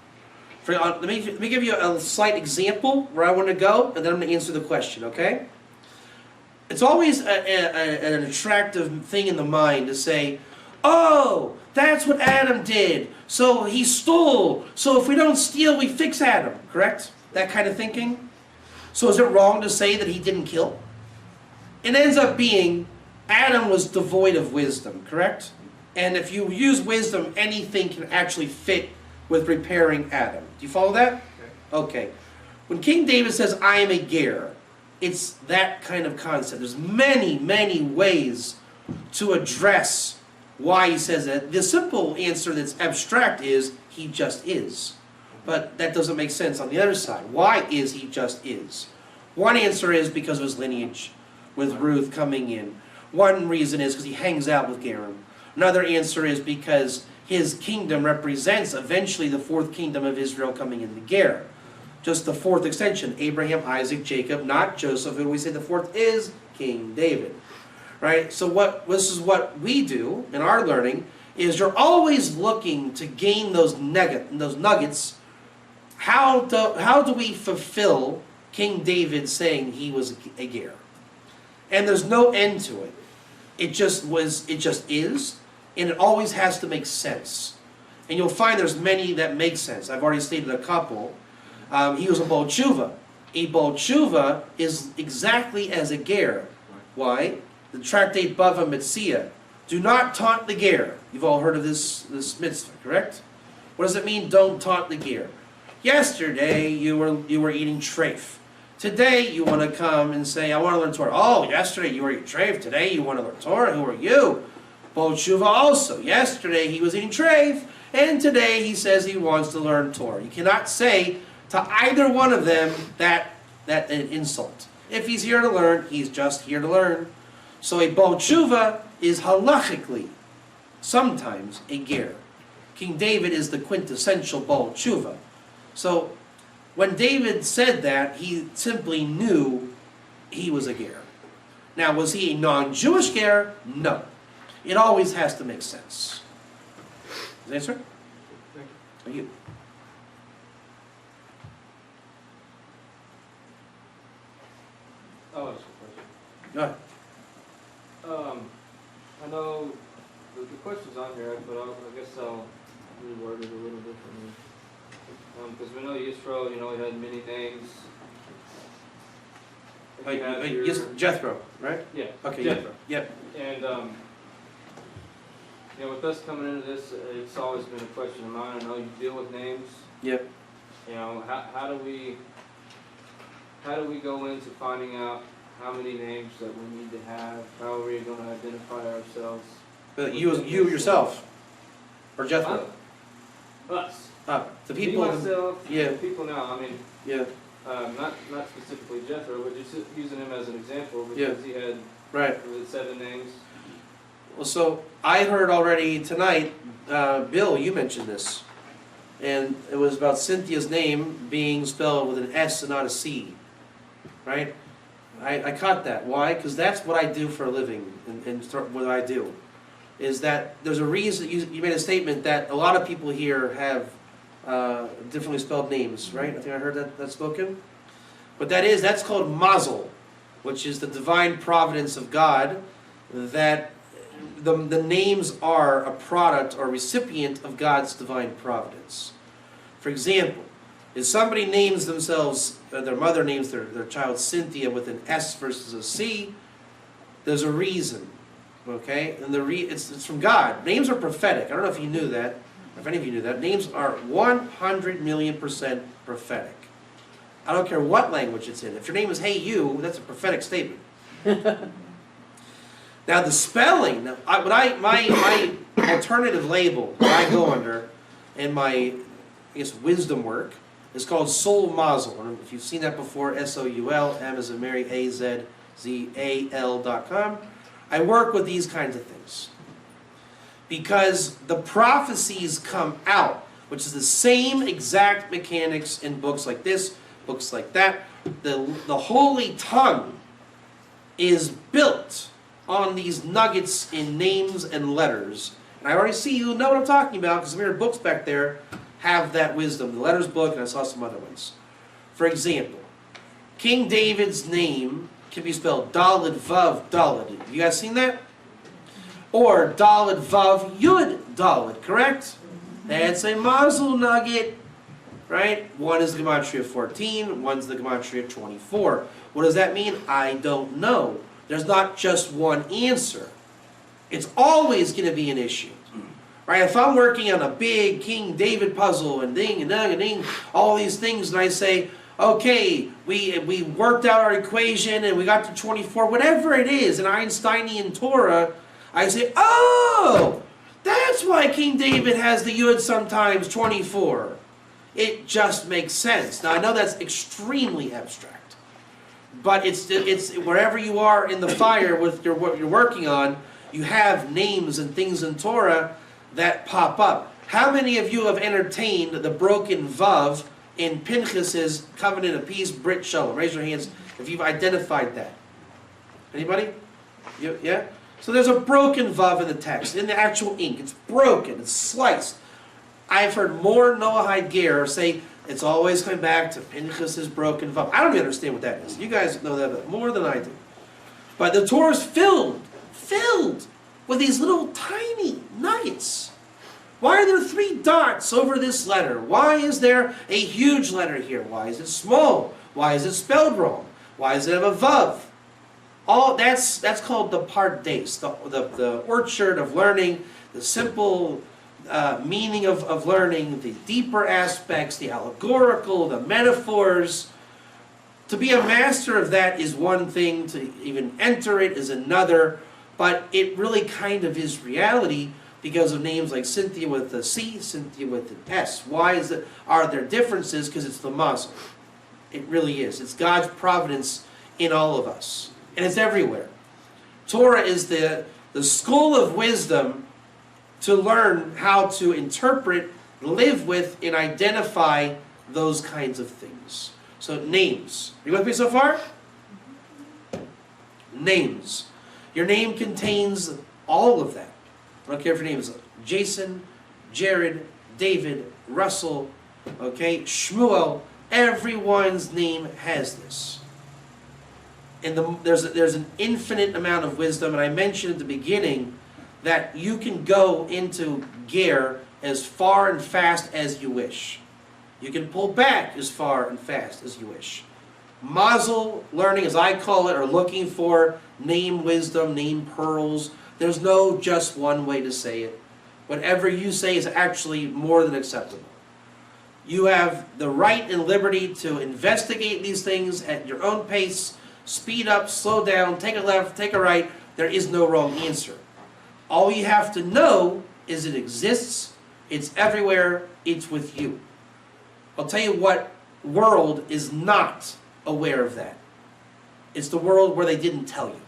Let me give you a slight example where I want to go, and then I'm going to answer the question, okay? It's always an attractive thing in the mind to say, oh, that's what Adam did, so he stole, so if we don't steal, we fix Adam, correct? That kind of thinking? So is it wrong to say that he didn't kill? It ends up being Adam was devoid of wisdom, correct? And if you use wisdom, anything can actually fit with preparing Adam. Do you follow that? Okay. When King David says, I am a ger, it's that kind of concept. There's many, many ways to address why he says that. The simple answer that's abstract is, he just is. But that doesn't make sense on the other side. Why is he just is? One answer is because of his lineage, with Ruth coming in. One reason is because he hangs out with Gerim. Another answer is because his kingdom represents eventually the fourth kingdom of Israel coming into Ger. Just the fourth extension, Abraham, Isaac, Jacob, not Joseph, and we say the fourth is King David. Right? So this is what we do in our learning, is you're always looking to gain those nuggets. How do we fulfill King David saying he was a ger? And there's no end to it. It just is, and it always has to make sense. And you'll find there's many that make sense. I've already stated a couple. He was a Bal Tshuva. A Bal Tshuva is exactly as a ger. Why? The tractate Bava Metzia. Do not taunt the ger. You've all heard of this mitzvah, correct? What does it mean, don't taunt the ger? Yesterday you were eating treif. Today you want to come and say, I want to learn Torah. Oh, yesterday you were eating treif. Today you want to learn Torah. Who are you? Bal Tshuva also. Yesterday he was eating treif, and today he says he wants to learn Torah. You cannot say to either one of them that an insult. If he's here to learn, he's just here to learn. So a Bal Tshuva is halachically sometimes a ger. King David is the quintessential Bal Tshuva. So when David said that, he simply knew he was a ger. Now, was he a non-Jewish ger? No. It always has to make sense. Does that answer? Thank you. Oh, that's a question. Go ahead. I know the question's on here, but I guess I'll reword it a little differently. Because we know Yisro, he had many names. Yes, Jethro, right? Yeah, Okay. Jethro. Yep. And, with us coming into this, it's always been a question of mine. I know you deal with names. Yep. How do we go into finding out how many names that we need to have? How are we going to identify ourselves? You yourself, or Jethro? Us. The people. Me, myself, Yeah. the people now. Yeah. Not specifically Jethro, but just using him as an example because Yeah. he had Right. 7 names. Well, so I heard already tonight, Bill, you mentioned this, and it was about Cynthia's name being spelled with an S and not a C, right? I caught that. Why? Because that's what I do for a living, and what I do, is that there's a reason, you made a statement that a lot of people here have differently spelled names, right? I think I heard that spoken. But that's called mazel, which is the divine providence of God, that the names are a product or recipient of God's divine providence. For example, if somebody names themselves, their mother names their child Cynthia with an S versus a C, there's a reason, okay? And it's from God. Names are prophetic. I don't know if you knew that, or if any of you knew that. Names are 100,000,000% prophetic. I don't care what language it's in. If your name is Hey You, that's a prophetic statement. Now the spelling, my alternative label that I go under in my, wisdom work is called Soul Mazel. And if you've seen that before, SOUL, M as in Mary, AZZAL.com. I work with these kinds of things. Because the prophecies come out, which is the same exact mechanics in books like this, books like that. The Holy Tongue is built on these nuggets in names and letters. And I already see you know what I'm talking about, because some of your books back there have that wisdom. The letters book, and I saw some other ones. For example, King David's name can be spelled Daled Vav Daled. Have you guys seen that? Or Daled Vav Yud Daled, correct? That's a mazel nugget, right? One is the gematria 14, one's the gematria 24. What does that mean? I don't know. There's not just one answer. It's always going to be an issue. Right, if I'm working on a big King David puzzle and ding and dang and ding, all these things, and I say, okay, we worked out our equation and we got to 24, whatever it is, in Einsteinian Torah, I say, oh, that's why King David has the Yud sometimes 24. It just makes sense. Now I know that's extremely abstract, but it's wherever you are in the fire with what you're working on, you have names and things in Torah that pop up. How many of you have entertained the broken vav in Pinchas's covenant of peace, Brit Shalom? Raise your hands if you've identified that. Anybody? Yeah? So there's a broken vav in the text, in the actual ink. It's broken, it's sliced. I've heard more Noahide Ger say it's always coming back to Pinchas's broken vav. I don't even understand what that is. You guys know that more than I do. But the Torah is filled with these little tiny nuggets. Why are there 3 dots over this letter? Why is there a huge letter here? Why is it small? Why is it spelled wrong? Why does it have a vav? All that's called the pardes, the orchard of learning, the simple meaning of learning, the deeper aspects, the allegorical, the metaphors. To be a master of that is one thing, to even enter it is another, but it really kind of is reality because of names like Cynthia with the C, Cynthia with the S. Why are there differences? Because it's the mazel. It really is. It's God's providence in all of us. And it's everywhere. Torah is the school of wisdom to learn how to interpret, live with, and identify those kinds of things. So names. Are you with me so far? Names. Your name contains all of that. I don't care if your name is Jason, Jared, David, Russell, okay, Shmuel. Everyone's name has this. And there's an infinite amount of wisdom. And I mentioned at the beginning that you can go into Ger as far and fast as you wish. You can pull back as far and fast as you wish. Mazel learning, as I call it, or looking for name wisdom, name pearls. There's no just one way to say it. Whatever you say is actually more than acceptable. You have the right and liberty to investigate these things at your own pace, speed up, slow down, take a left, take a right. There is no wrong answer. All you have to know is it exists, it's everywhere, it's with you. I'll tell you what world is not aware of that. It's the world where they didn't tell you.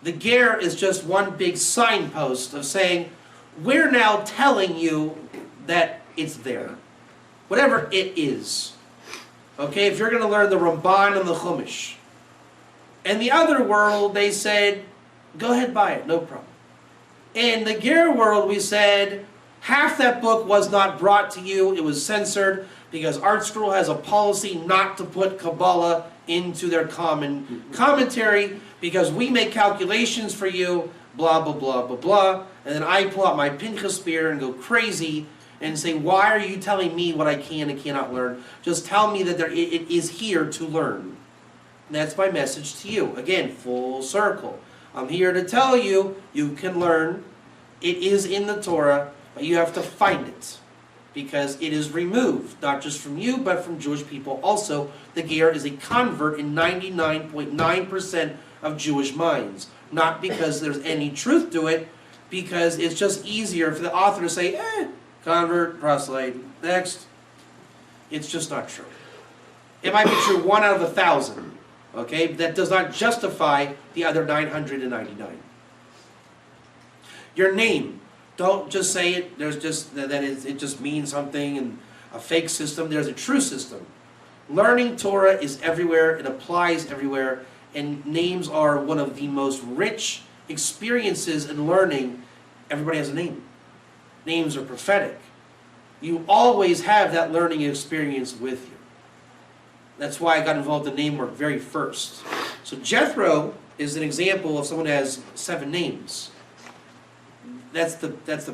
The Ger is just one big signpost of saying, we're now telling you that it's there. Whatever it is. Okay, if you're going to learn the Ramban and the Chumash. And the other world, they said, go ahead, buy it, no problem. In the Ger world, we said, half that book was not brought to you. It was censored because Art Scroll has a policy not to put Kabbalah into their common commentary because we make calculations for you, blah, blah, blah, blah, blah. And then I pull out my Pinchas spear and go crazy and say, why are you telling me what I can and cannot learn? Just tell me that it is here to learn. And that's my message to you. Again, full circle. I'm here to tell you, you can learn. It is in the Torah, but you have to find it. Because it is removed, not just from you, but from Jewish people also. The Ger is a convert in 99.9% of Jewish minds. Not because there's any truth to it, because it's just easier for the author to say, convert, proselyte, next. It's just not true. It might be true 1 out of 1,000, okay? That does not justify the other 999. Your name. Don't just say it. There's just it just means something and a fake system. There's a true system. Learning Torah is everywhere. It applies everywhere. And names are one of the most rich experiences in learning. Everybody has a name. Names are prophetic. You always have that learning experience with you. That's why I got involved in name work very first. So Jethro is an example of someone who has 7 names. That's the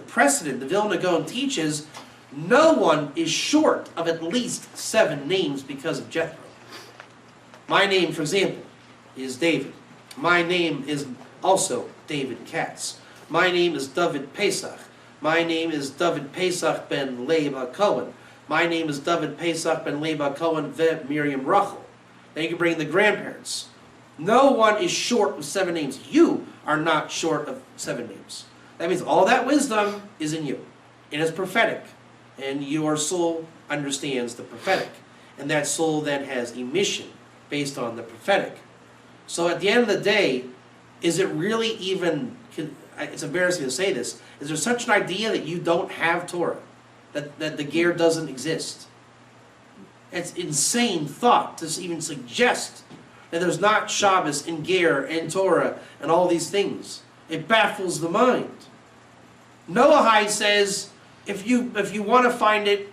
precedent. The Vilna Gaon teaches no one is short of at least 7 names because of Jethro. My name, for example, is David. My name is also David Katz. My name is David Pesach. My name is David Pesach ben Leib Cohen. My name is David Pesach ben Leib Cohen ve Miriam Rachel. Then you can bring the grandparents. No one is short of 7 names. You are not short of 7 names. That means all that wisdom is in you. It is prophetic. And your soul understands the prophetic. And that soul then has a mission based on the prophetic. So at the end of the day, is it really even, it's embarrassing to say this, is there such an idea that you don't have Torah? That the ger doesn't exist? It's insane thought to even suggest that there's not Shabbos and ger and Torah and all these things. It baffles the mind. Noahide says, if you want to find it,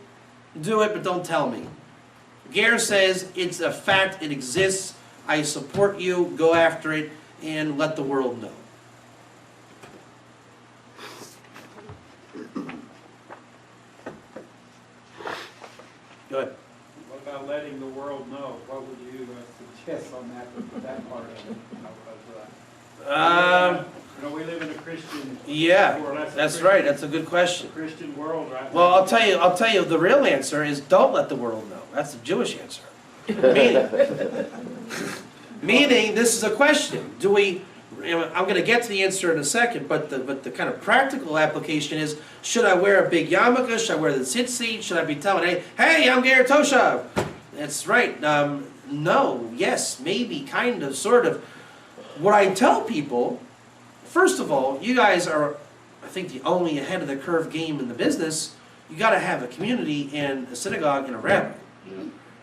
do it, but don't tell me. Ger says, it's a fact, it exists, I support you, go after it, and let the world know. Go ahead. What about letting the world know? What would you suggest on that part of it? We live in a Christian Yeah, world. that's right. That's a good question. Christian world, right? Well, I'll tell you. The real answer is don't let the world know. That's the Jewish answer. Meaning, this is a question. Do we? I'm going to get to the answer in a second, but the kind of practical application is: should I wear a big yarmulke? Should I wear the tzitzit? Should I be telling, hey, I'm Ger Toshav? That's right. No. Yes. Maybe. Kind of. Sort of. What I tell people. First of all, you guys are, I think, the only ahead of the curve game in the business. You got to have a community and a synagogue and a rabbi,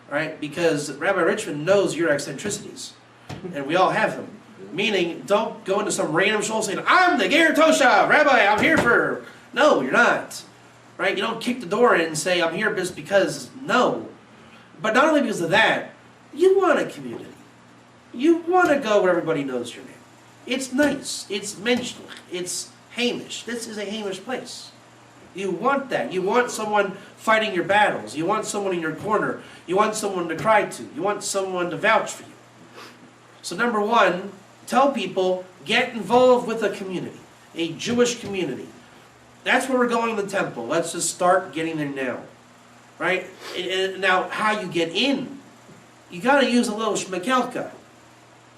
right? Because Rabbi Richmond knows your eccentricities, and we all have them. Meaning, don't go into some random shul saying, "I'm the Ger Toshav, Rabbi. I'm here for." No, you're not, right? You don't kick the door in and say, "I'm here just because." No, but not only because of that, you want a community. You want to go where everybody knows your name. It's nice, it's menschlich, it's Hamish. This is a Hamish place. You want that. You want someone fighting your battles. You want someone in your corner. You want someone to cry to. You want someone to vouch for you. So number one, tell people, get involved with a community, a Jewish community. That's where we're going to the temple. Let's just start getting there now. Right? Now, how you get in, you got to use a little shmekelka,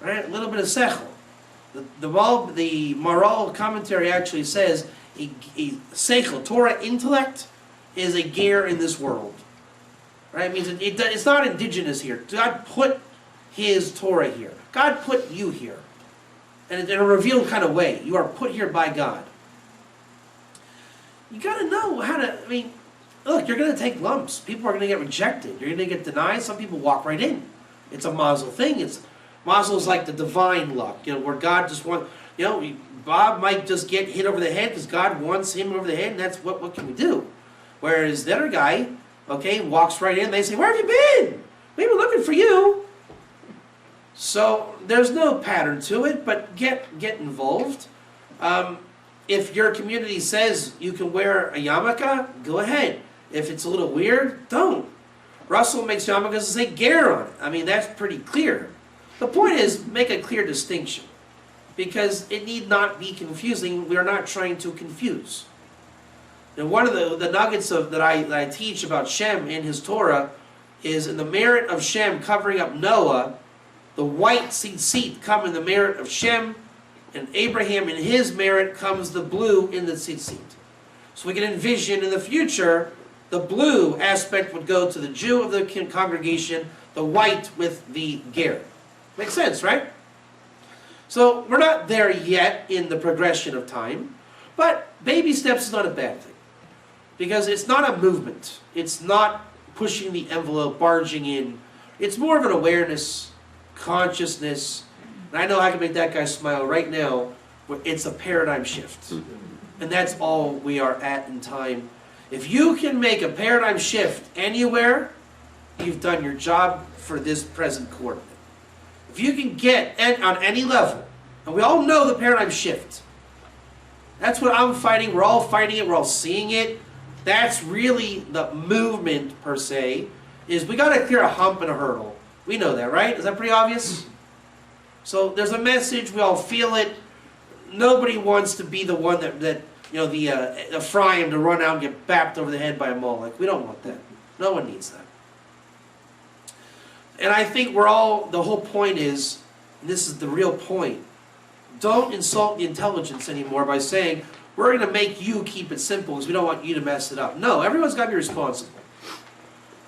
right? A little bit of sechel. The Maral commentary actually says a seichel, Torah intellect, is a ger in this world. Right? It means it's not indigenous here. God put His Torah here. God put you here. And in a revealed kind of way. You are put here by God. You got to know how to, look, you're going to take lumps. People are going to get rejected. You're going to get denied. Some people walk right in. It's a mazel thing. Mazel is like the divine luck, where God just wants, Bob might just get hit over the head because God wants him over the head, and that's what can we do? Whereas the other guy, walks right in, they say, "Where have you been? We've been looking for you." So there's no pattern to it, but get involved. If your community says you can wear a yarmulke, go ahead. If it's a little weird, don't. Russell makes yarmulkes and say ger on it. That's pretty clear. The point is, make a clear distinction, because it need not be confusing. We are not trying to confuse. Now, one of the nuggets that I teach about Shem in his Torah is in the merit of Shem covering up Noah, the white tzitzit come in the merit of Shem, and Abraham in his merit comes the blue in the tzitzit. So we can envision in the future, the blue aspect would go to the Jew of the congregation, the white with the ger. Makes sense, right? So we're not there yet in the progression of time, but baby steps is not a bad thing. Because it's not a movement. It's not pushing the envelope, barging in. It's more of an awareness, consciousness. And I know I can make that guy smile right now, but it's a paradigm shift. And that's all we are at in time. If you can make a paradigm shift anywhere, you've done your job for this present coordinate. If you can get on any level, and we all know the paradigm shift. That's what I'm fighting. We're all fighting it. We're all seeing it. That's really the movement, per se, is we got to clear a hump and a hurdle. We know that, right? Is that pretty obvious? So there's a message. We all feel it. nobody wants to be the one that you know, the Ephraim to run out and get bapped over the head by a Molech. We don't want that. No one needs that. And I think the whole point is, and this is the real point, don't insult the intelligence anymore by saying, we're going to make you keep it simple because we don't want you to mess it up. No, everyone's got to be responsible.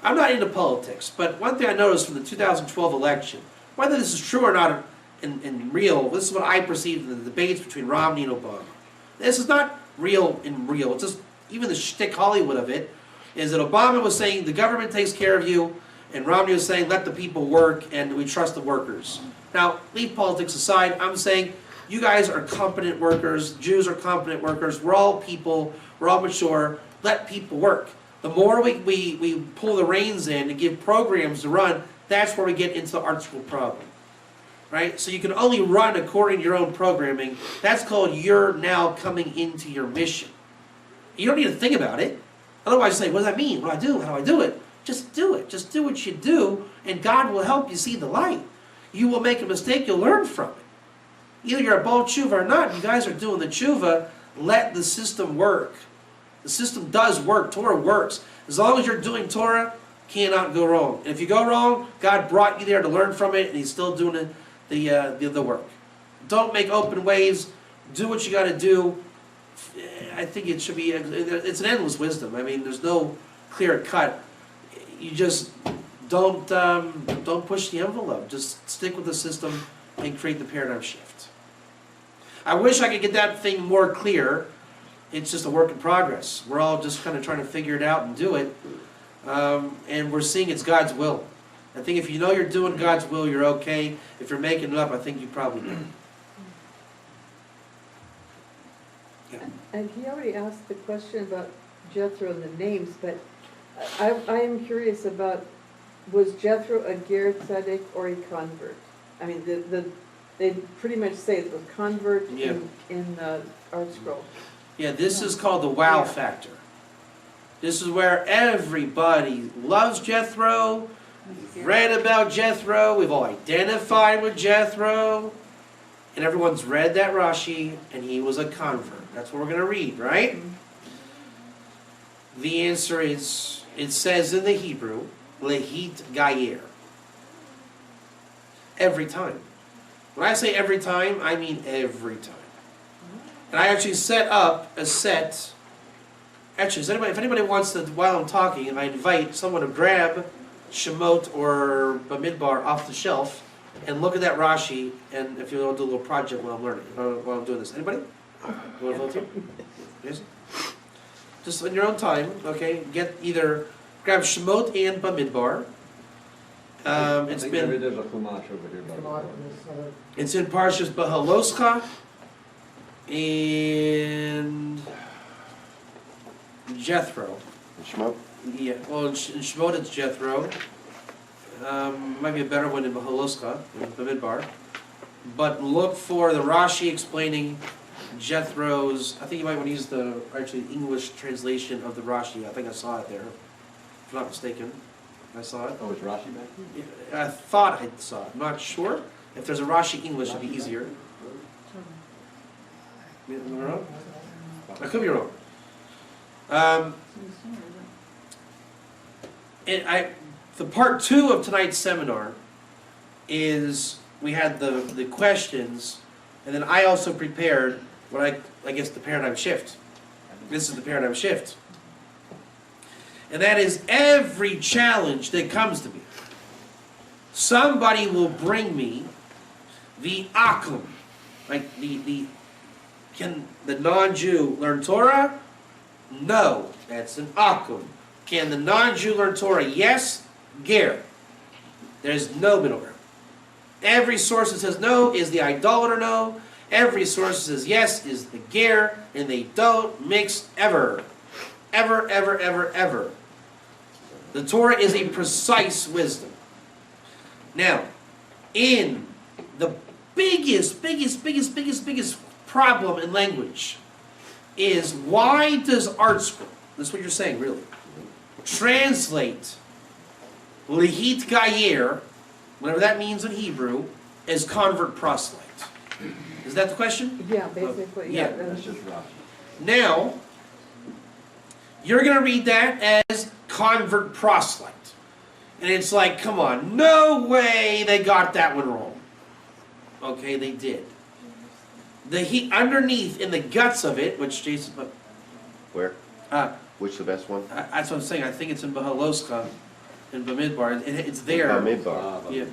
I'm not into politics, but one thing I noticed from the 2012 election, whether this is true or not in real, this is what I perceived in the debates between Romney and Obama. This is not real in real. It's just, even the shtick Hollywood of it, is that Obama was saying the government takes care of you, and Romney was saying let the people work and we trust the workers. Now, leave politics aside, I'm saying you guys are competent workers, Jews are competent workers, we're all people, we're all mature, let people work. The more we pull the reins in and give programs to run, that's where we get into the art school problem. Right? So you can only run according to your own programming. That's called you're now coming into your mission. You don't need to think about it. Otherwise you say, what does that mean? What do I do? How do I do it? Just do it. Just do what you do, and God will help you see the light. You will make a mistake, you'll learn from it. Either you're a bald tshuva or not, you guys are doing the tshuva, let the system work. The system does work. Torah works. As long as you're doing Torah, cannot go wrong. And if you go wrong, God brought you there to learn from it, and He's still doing the work. Don't make open waves. Do what you got to do. I think it should be. It's an endless wisdom. I mean, there's no clear cut. You just don't push the envelope. Just stick with the system and create the paradigm shift. I wish I could get that thing more clear. It's just a work in progress. We're all just kind of trying to figure it out and do it. And we're seeing it's God's will. I think if you know you're doing God's will, you're okay. If you're making it up, I think you probably know. Yeah. And he already asked the question about Jethro and the names, but I am curious about, was Jethro a ger tzedek or a convert? I mean, they pretty much say it was convert in the art scroll. Yeah, this is called the wow factor. This is where everybody loves Jethro. We've read about Jethro. We've all identified with Jethro. And everyone's read that Rashi, and he was a convert. That's what we're going to read, right? Mm-hmm. The answer is, it says in the Hebrew, lehit gayer. Every time. When I say every time, I mean every time. And I actually set up a set. Actually, if anybody wants to, while I'm talking, and I invite someone to grab Shemot or Bamidbar off the shelf and look at that Rashi, and if you want to do a little project while I'm learning, while I'm doing this. Anybody? You want to volunteer? Yes? Just in your own time, okay? Grab Shemot and Bamidbar. It's I think been. there's a Chumash over here. By the It's in Parshas Bahaloscha and Jethro. Shemot? Yeah, well, in Shemot it's Jethro. Might be a better one in Bahaloscha, in Bamidbar. But look for the Rashi explaining Jethro's. I think you might want to use the actually English translation of the Rashi. I think I saw it there, if I'm not mistaken. I saw it. Oh, is Rashi back here? Yeah, I thought I saw it. I'm not sure. If there's a Rashi English, it'd be easier. Am I wrong? I could be wrong. The part 2 of tonight's seminar is we had the questions, and then I also prepared what I guess the paradigm shift. This is the paradigm shift. And that is every challenge that comes to me. Somebody will bring me the akum. Like can the non-Jew learn Torah? No, that's an akum. Can the non-Jew learn Torah? Yes, ger. There's no middle ground. Every source that says no is the idolater no. Every source that says yes is the ger, and they don't mix ever. Ever, ever, ever, ever. The Torah is a precise wisdom. Now, in the biggest problem in language is, why does art school, this is what you're saying really, translate lehit gayer, whatever that means in Hebrew, as convert proselyte? Is that the question? Yeah, basically, Yeah, yeah. That's just Rashi. Now, you're going to read that as convert proselyte. And it's like, come on, no way they got that one wrong. Okay, they did. Underneath, in the guts of it, which Jason, Where? uh, Which the best one? that's what I'm saying, I think it's in Behaloska, in Bamidbar, it's there. Bamidbar. Yeah.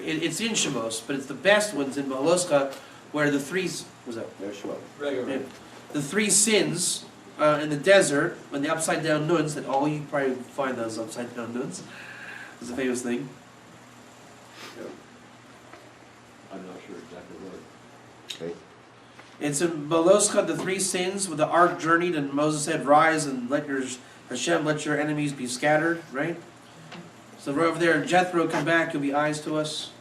It's in Shemos, but it's the best ones in Behaloska, where the three, what's that? There's Shmuel. Yeah. The three sins in the desert, when the upside down nuns, that all you probably find those upside down nuns, is a famous thing. I'm not sure exactly what. Okay. It's in Beloscha, the three sins, where the ark journeyed, and Moses said, "Rise and let your Hashem, let your enemies be scattered." Right. So right over there, Jethro, come back. You'll be eyes to us.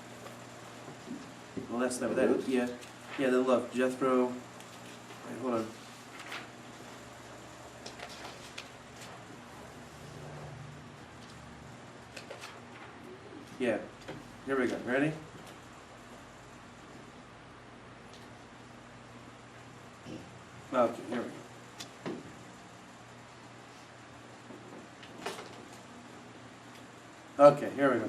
Well, that's not that. Yeah, yeah. Then look, Jethro. Wait, hold on. Yeah. Here we go. Ready? Okay, here we go. Okay, here we go.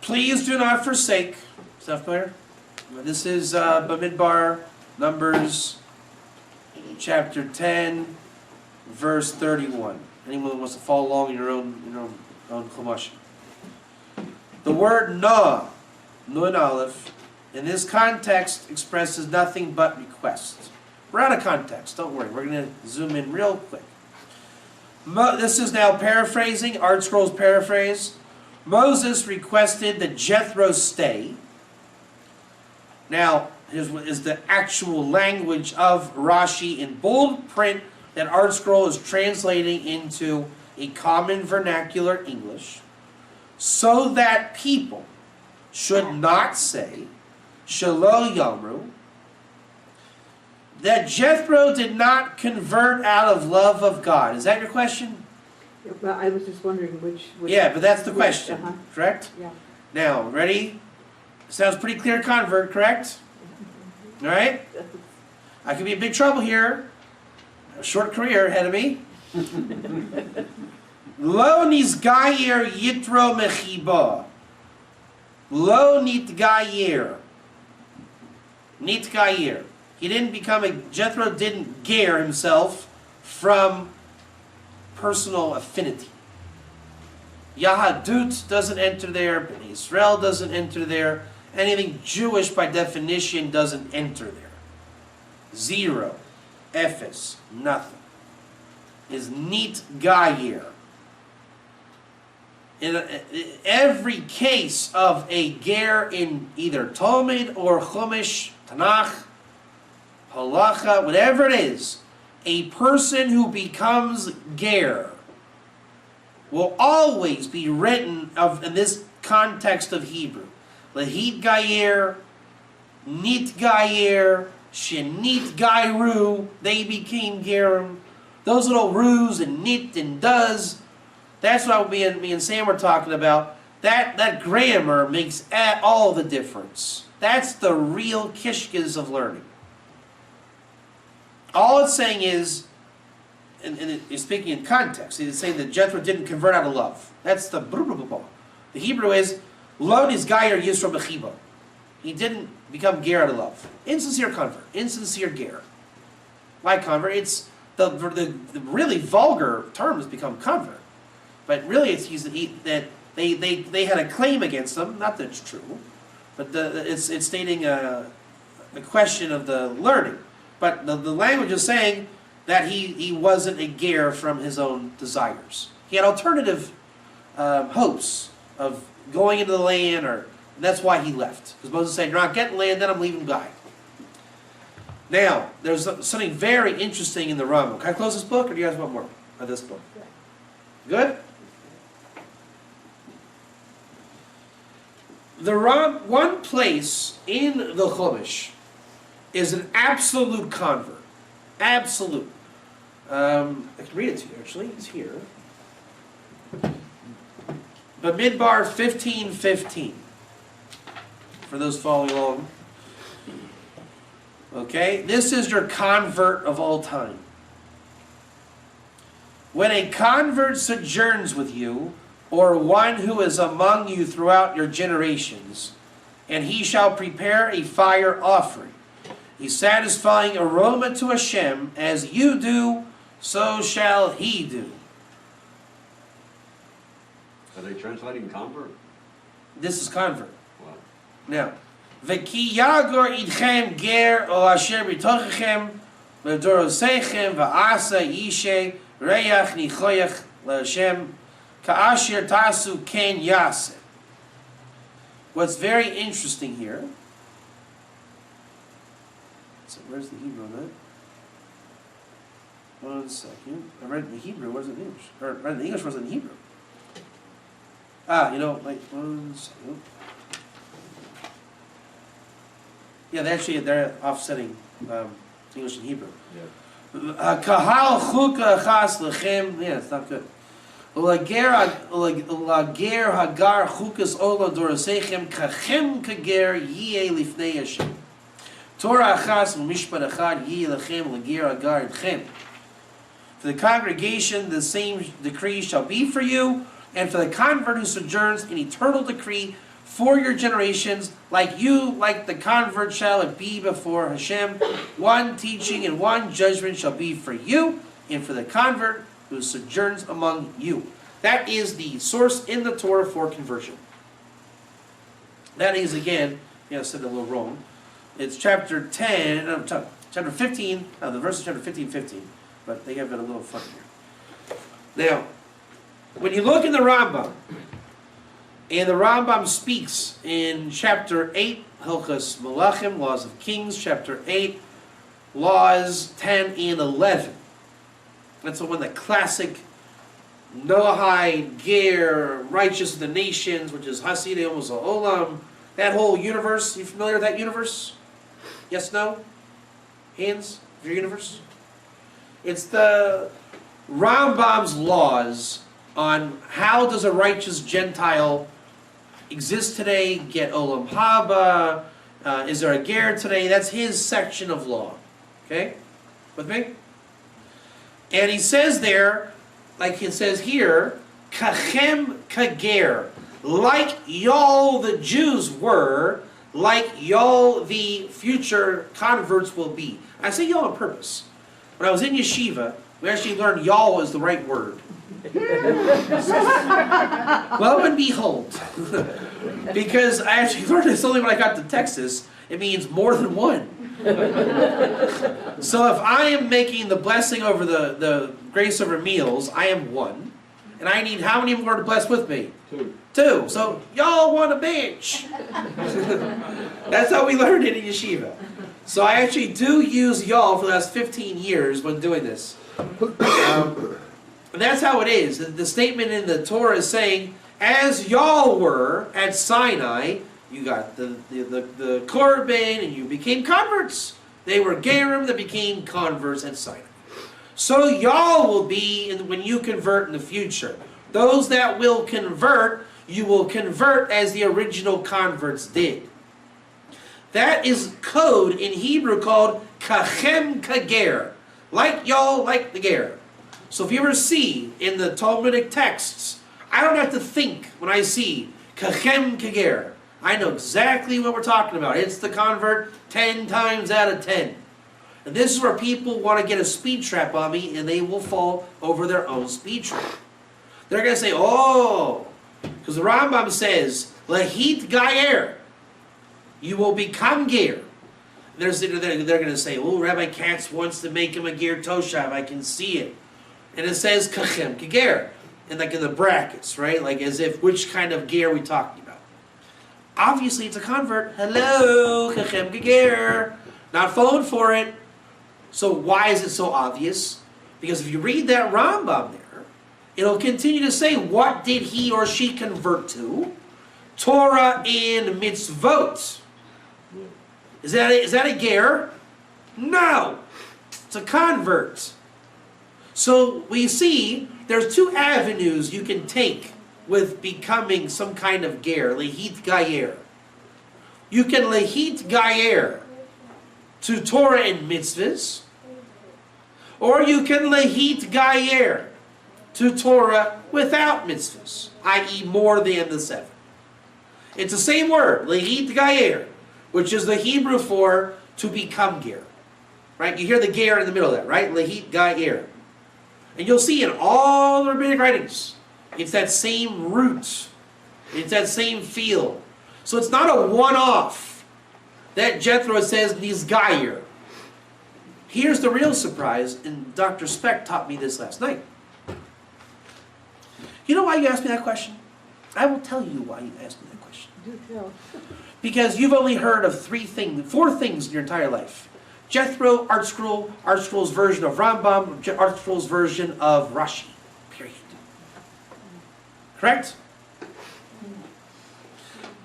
Please do not forsake. Stuff player. This is Bamidbar, Numbers, chapter 10, verse 31. Anyone who wants to follow along in your own chumash. The word na, nun aleph, in this context expresses nothing but request. We're out of context, don't worry. We're going to zoom in real quick. This is now paraphrasing, Art Scrolls paraphrase. Moses requested that Jethro stay. Now, is the actual language of Rashi in bold print that Art Scroll is translating into a common vernacular English, so that people should not say, Shelo Yamru, that Jethro did not convert out of love of God. Is that your question? Yeah, well, I was just wondering which. Yeah, but that's the question, Uh-huh. correct? Yeah. Now, ready? Sounds pretty clear convert, correct? All right? I could be in big trouble here. A short career ahead of me. Lo nizgayer yitro mechiba. Lo nitgayer. Nitgayer. He didn't Jethro didn't gear himself from personal affinity. Yahadut doesn't enter there, Israel doesn't enter there, anything Jewish by definition doesn't enter there. Zero, Ephes, nothing. Is nit gayer. In every case of a ger in either Talmud or Chumash, Tanakh, Halacha, whatever it is, a person who becomes ger will always be written in this context of Hebrew. Lahit gayer, nit gayer, shenit gairu, they became gerim. Those little rus and nit and does, that's what me and Sam were talking about. That grammar makes all the difference. That's the real kishkas of learning. All it's saying is, and it's speaking in context, it's saying that Jethro didn't convert out of love. That's the The Hebrew is, Lo nizgayer yisro bechiba. He didn't become ger out of love. Insincere convert. Insincere ger. Why convert? It's the really vulgar term has become convert. But really it's that they had a claim against him, not that it's true, but it's stating a question of the learning. But the language is saying that he wasn't a ger from his own desires. He had alternative hopes of going into the land, and that's why he left. Because Moses said, "You're not getting land, then I'm leaving God." Now, there's something very interesting in the Rambam. Can I close this book, or do you guys want more of this book? Good? One place in the Chumash is an absolute convert. Absolute. I can read it to you, actually. It's here. Bamidbar 15:15. For those following along. Okay? This is your convert of all time. When a convert sojourns with you, or one who is among you throughout your generations, and he shall prepare a fire offering, a satisfying aroma to Hashem, as you do, so shall he do. Are they translating convert? This is convert. Wow. Now, V'ki yagor idchem ger o asher b'tochechem v'dorosechem v'asa yishe reach nichoyach l'Hashem ka'asher tasu ken yaseh. What's very interesting here, so where's the Hebrew on that? 1 second. I read it in the Hebrew, where's it in English? Or I read it in English, where's it in Hebrew? You know, like, 1 second. Yeah, they're offsetting English and Hebrew. Yeah. Kahal chuka chas lechem. Yeah, it's not good. Lager hagar chukas ola dorasechem kachem kager yie lifnei Hashem. Torah achas mishpat achad yie lechem lager hagar idchem. For the congregation, the same decree shall be for you, and for the convert who sojourns, an eternal decree for your generations, like you, like the convert, shall it be before Hashem. One teaching and one judgment shall be for you, and for the convert who sojourns among you. That is the source in the Torah for conversion. That is, again, I said it a little wrong. It's chapter 15, the verse is chapter 15, but they have got a little fun here. Now, when you look in the Rambam, and the Rambam speaks in chapter 8, Hilchos Melachim, Laws of Kings, chapter 8, Laws 10 and 11. That's the one, the classic Noahide, Ger, Righteous of the Nations, which is Hasidei Omos Olam. That whole universe, you familiar with that universe? Yes, no? Hands? Your universe? It's the Rambam's laws on how does a righteous Gentile exist today, get Olam Haba, is there a Ger today? That's his section of law. Okay? With me? And he says there, like it says here, Kachem Kager, like y'all the Jews were, like y'all the future converts will be. I say y'all on purpose. When I was in yeshiva, we actually learned y'all is the right word. Lo and behold, because I actually learned this only when I got to Texas, it means more than one. So if I am making the blessing over the grace over meals, I am one. And I need how many more to bless with me? Two. So y'all want a bench. That's how we learned it in yeshiva. So I actually do use y'all for the last 15 years when doing this. And that's how it is. The statement in the Torah is saying, as y'all were at Sinai, you got the Korban and you became converts. They were Gerim that became converts at Sinai. So y'all will be when you convert in the future. Those that will convert, you will convert as the original converts did. That is code in Hebrew called Kachem Kager. Like y'all, like the Ger. So if you ever see in the Talmudic texts, I don't have to think when I see Kachem Kager. I know exactly what we're talking about. It's the convert 10 times out of 10. And this is where people want to get a speed trap on me and they will fall over their own speed trap. They're going to say, oh, because the Rambam says, Lahit Gayer, you will become Ger. They're going to say, oh, Rabbi Katz wants to make him a Ger Toshav. I can see it. And it says Kachem Kager. And like in the brackets, right? Like as if, which kind of Ger are we talking about? Obviously, it's a convert. Hello, Kachem Kager. Not falling for it. So why is it so obvious? Because if you read that Rambam there, it'll continue to say, what did he or she convert to? Torah and mitzvot. Is that a ger? No. It's a convert. So we see there's two avenues you can take with becoming some kind of ger, lehit gayer. You can lehit gayer to Torah and mitzvahs, or you can lehit gayer, to Torah without mitzvahs, i.e. more than the 7. It's the same word, lehit gayer, which is the Hebrew for to become ger. Right? You hear the ger in the middle of that, right? Lehit gayer. And you'll see in all the rabbinic writings, it's that same root. It's that same feel. So it's not a one-off that Jethro says nizgayer. Here's the real surprise, and Dr. Speck taught me this last night. You know why you asked me that question? I will tell you why you asked me that question. Do tell. Because you've only heard of 4 things in your entire life. Jethro, Art Scroll's version of Rambam, Art Scroll's version of Rashi. Period. Correct?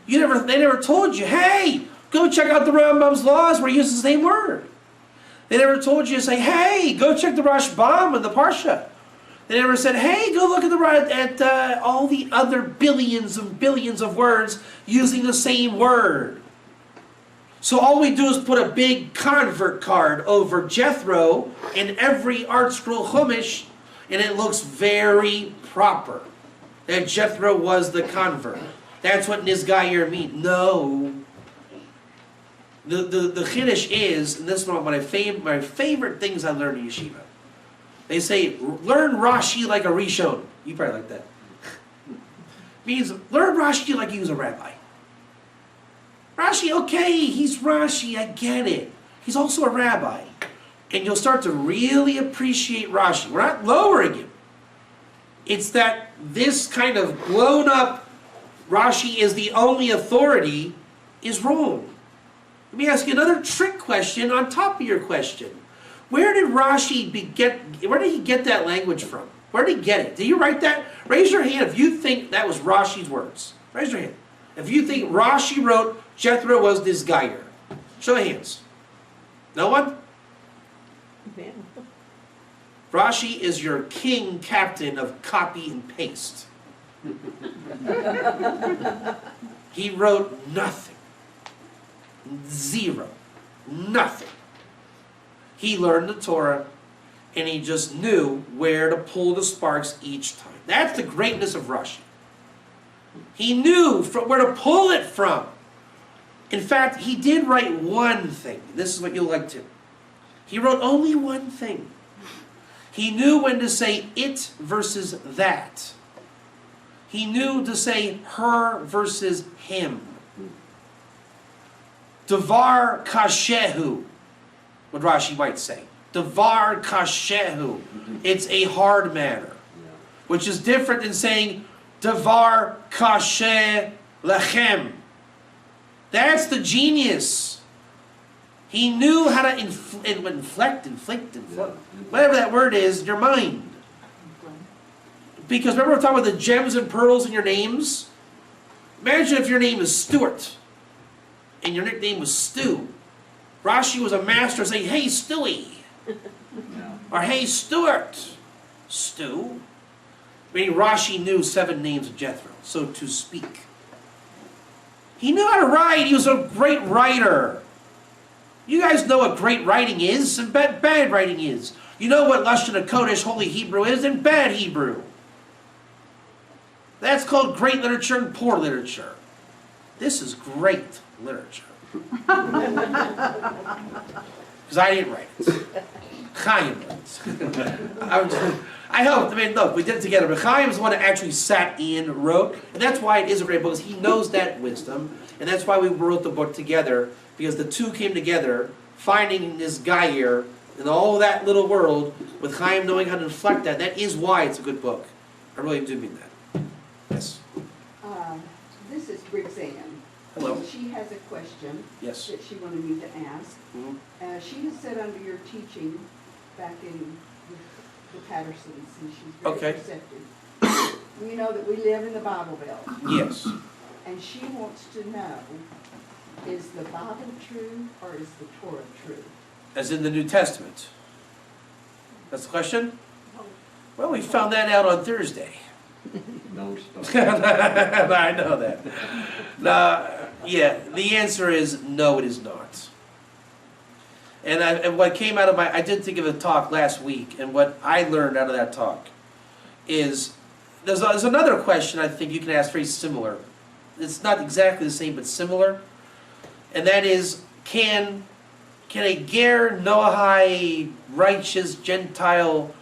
They never told you, hey, go check out the Rambam's laws where he uses the same word. They never told you to say, hey, go check the Rashbam and the Parsha. They never said, hey, go look at all the other billions and billions of words using the same word. So all we do is put a big convert card over Jethro in every Art Scroll Chumash, and it looks very proper that Jethro was the convert. That's what Nizgayer means. No. The Chiddush is, and this is one of my favorite things I learned in Yeshiva. They say, learn Rashi like a Rishon. You probably like that. Means, learn Rashi like he was a rabbi. Rashi, okay, he's Rashi, I get it. He's also a rabbi. And you'll start to really appreciate Rashi. We're not lowering him. It's that this kind of blown up Rashi is the only authority is wrong. Let me ask you another trick question on top of your question. Where did where did he get that language from? Where did he get it? Did you write that? Raise your hand if you think that was Rashi's words. Raise your hand. If you think Rashi wrote Jethro was this guyer. Show of hands. No one? Man. Rashi is your king captain of copy and paste. He wrote nothing. 0. Nothing. He learned the Torah, and he just knew where to pull the sparks each time. That's the greatness of Rashi. He knew where to pull it from. In fact, he did write one thing. This is what you'll like too. He wrote only one thing. He knew when to say it versus that. He knew to say her versus him. Davar kashehu, what Rashi might say. Davar kashehu. It's a hard matter. Which is different than saying Davar kashe lechem. That's the genius. He knew how to inflict, whatever that word is, your mind. Because remember we're talking about the gems and pearls in your names? Imagine if your name is Stuart and your nickname was Stu. Rashi was a master saying, hey Stewie. Or hey Stuart. Stu. Meaning Rashi knew 7 names of Jethro, so to speak. He knew how to write. He was a great writer. You guys know what great writing is and bad writing is. You know what Lashon HaKodesh, Holy Hebrew is, and bad Hebrew. That's called great literature and poor literature. This is great literature. Because I didn't write it. Chaim writes. I hope, look, we did it together, but Chaim is the one that actually sat and wrote, and that's why it is a great book, because he knows that wisdom, and that's why we wrote the book together, because the two came together, finding this guy here, in all that little world, with Chaim knowing how to inflect that. That is why it's a good book. I really do mean that. Yes? This is Briggs Ann. Hello. She has a question Yes. that she wanted me to ask. Mhm. She has said under your teaching back in the Pattersons, and she's very Okay. receptive. We know that we live in the Bible Belt, Yes. and she wants to know, is the Bible true or is the Torah true? As in the New Testament. That's the question? Well, we found that out on Thursday. No stuff. I know that. Yeah, the answer is no, it is not. And what came out of I did think of a talk last week, and what I learned out of that talk is, there's another question I think you can ask very similar. It's not exactly the same, but similar. And that is, can a ger, Noahide, righteous, Gentile,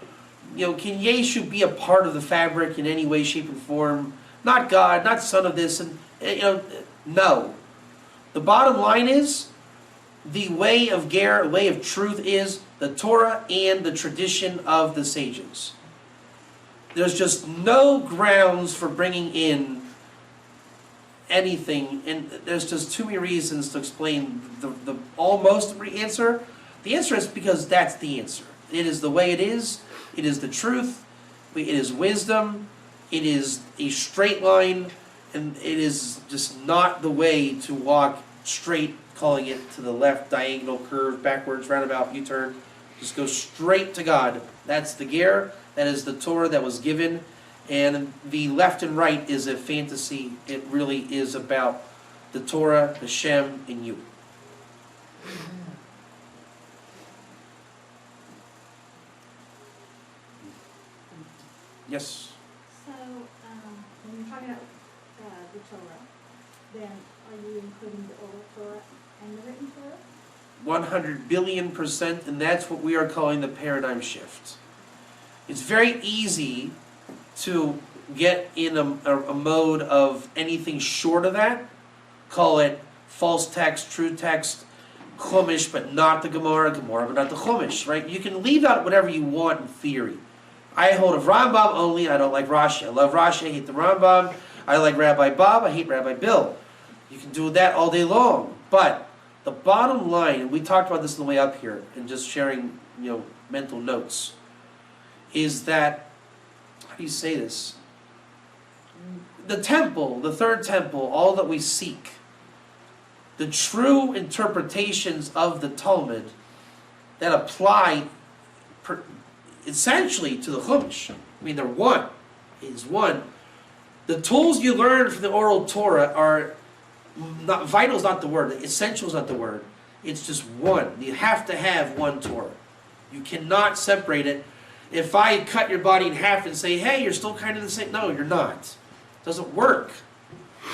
can Yeshu be a part of the fabric in any way, shape, and form? Not God, not son of this, and no. The bottom line is, the way of ger, way of truth is the Torah and the tradition of the sages. There's just no grounds for bringing in anything, and there's just too many reasons to explain the almost answer. The answer is because that's the answer. It is the way it is the truth, it is wisdom, it is a straight line, and it is just not the way to walk straight, calling it to the left, diagonal, curve, backwards, roundabout, U-turn. Just go straight to God. That's the ger, that is the Torah that was given. And the left and right is a fantasy. It really is about the Torah, Hashem, and you. Yes? So, when you're talking about the Torah, then are you including the oral Torah and the written Torah? 100 billion%, and that's what we are calling the paradigm shift. It's very easy to get in a mode of anything short of that. Call it false text, true text, Chumash, but not the Gemara, Gemara, but not the Chumash, right? You can leave out whatever you want in theory. I hold of Rambam only, I don't like Rashi. I love Rashi, I hate the Rambam. I like Rabbi Bob, I hate Rabbi Bill. You can do that all day long. But the bottom line, and we talked about this on the way up here, and just sharing, mental notes, is that, how do you say this? The temple, the third temple, all that we seek, the true interpretations of the Talmud that apply essentially to the Chumash. I mean, they're one. It's one. The tools you learn from the oral Torah are not, vital is not the word, essential is not the word. It's just one. You have to have one Torah. You cannot separate it. If I cut your body in half and say, hey, you're still kind of the same, no, you're not. It doesn't work.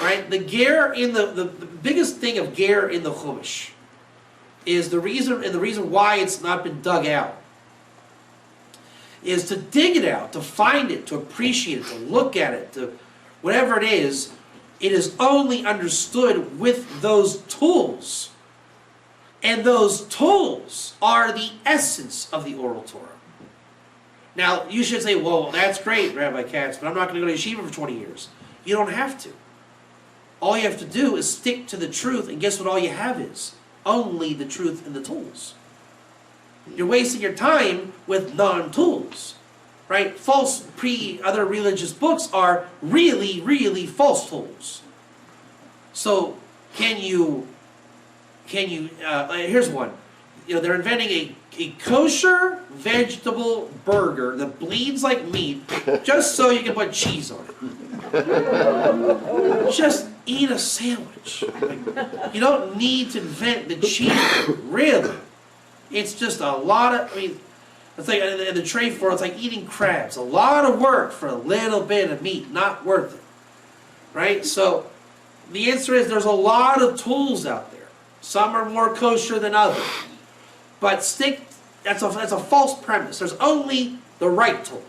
Right? The ger in the biggest thing of ger in the Chumash is the reason why it's not been dug out is to dig it out, to find it, to appreciate it, to look at it, to whatever it is only understood with those tools. And those tools are the essence of the oral Torah. Now, you should say, well, that's great, Rabbi Katz, but I'm not going to go to yeshiva for 20 years. You don't have to. All you have to do is stick to the truth, and guess what all you have is? Only the truth and the tools. You're wasting your time with non-tools, right? False other religious books are really, really false tools. So, here's one. They're inventing a kosher vegetable burger that bleeds like meat just so you can put cheese on it. Just eat a sandwich. You don't need to invent the cheese, really. It's just a lot of, it's like in the tray for it's like eating crabs. A lot of work for a little bit of meat, not worth it. Right? So the answer is there's a lot of tools out there. Some are more kosher than others. But that's a false premise. There's only the right tool.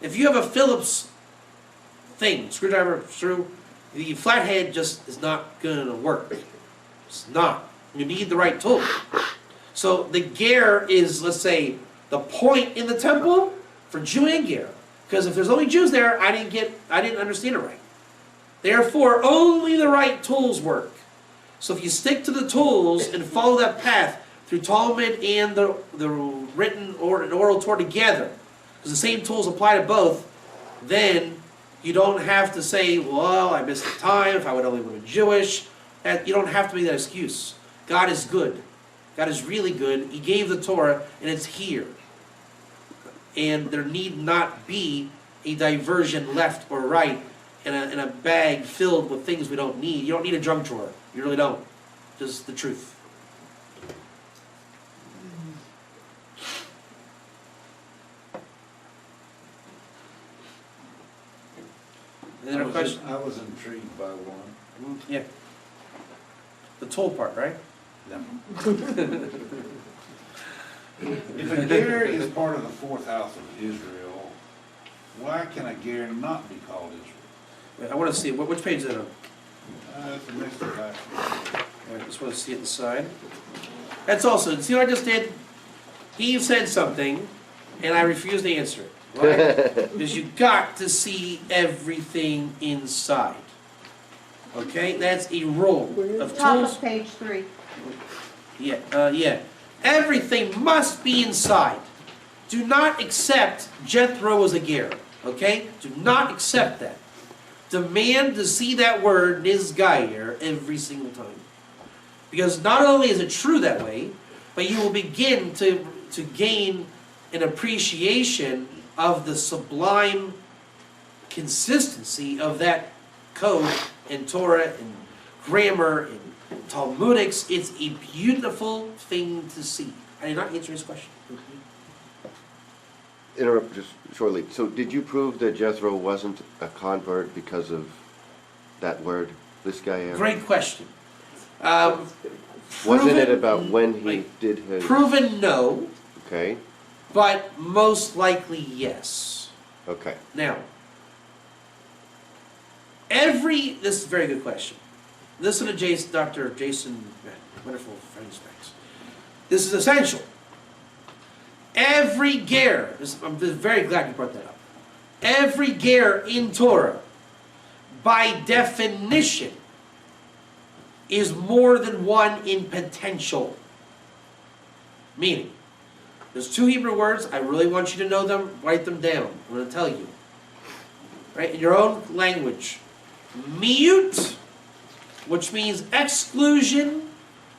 If you have a Phillips screwdriver screw, the flathead just is not going to work. It's not. You need the right tool. So the ger is, let's say, the point in the temple for Jew and ger. Because if there's only Jews there, I didn't understand it right. Therefore, only the right tools work. So if you stick to the tools and follow that path through Talmud and the written or an oral Torah together, because the same tools apply to both, then you don't have to say, well, I missed the time, if I would only been Jewish. You don't have to make that excuse. God is good. God is really good. He gave the Torah, and it's here. And there need not be a diversion left or right in a bag filled with things we don't need. You don't need a junk drawer. You really don't. Just the truth. Any other questions? I was intrigued by one. Yeah. The toll part, right? If a ger is part of the fourth house of Israel, why can a ger not be called Israel? I want to see, which page is that on? That's the next to last. I just want to see it inside. That's also, see what I just did? He said something, and I refused to answer it. Right? Because you got to see everything inside. Okay, that's a rule of Top tools. of page 3. Yeah. Everything must be inside. Do not accept Jethro as a ger. Okay? Do not accept that. Demand to see that word nizgayer every single time. Because not only is it true that way, but you will begin to gain an appreciation of the sublime consistency of that code in Torah and grammar and Talmudics. It's a beautiful thing to see. I did not answer his question. Interrupt just shortly. So did you prove that Jethro wasn't a convert because of that word, this guy? Great question. Wasn't it about when he did his... Proven no, Okay, but most likely yes. okay. Now, this is a very good question. Listen to Dr. Jason, wonderful friend specs. This is essential. Every ger, I'm very glad you brought that up. Every ger in Torah, by definition, is more than one in potential. Meaning, there's 2 Hebrew words. I really want you to know them. Write them down. I'm going to tell you. Right? In your own language. Miut, which means exclusion,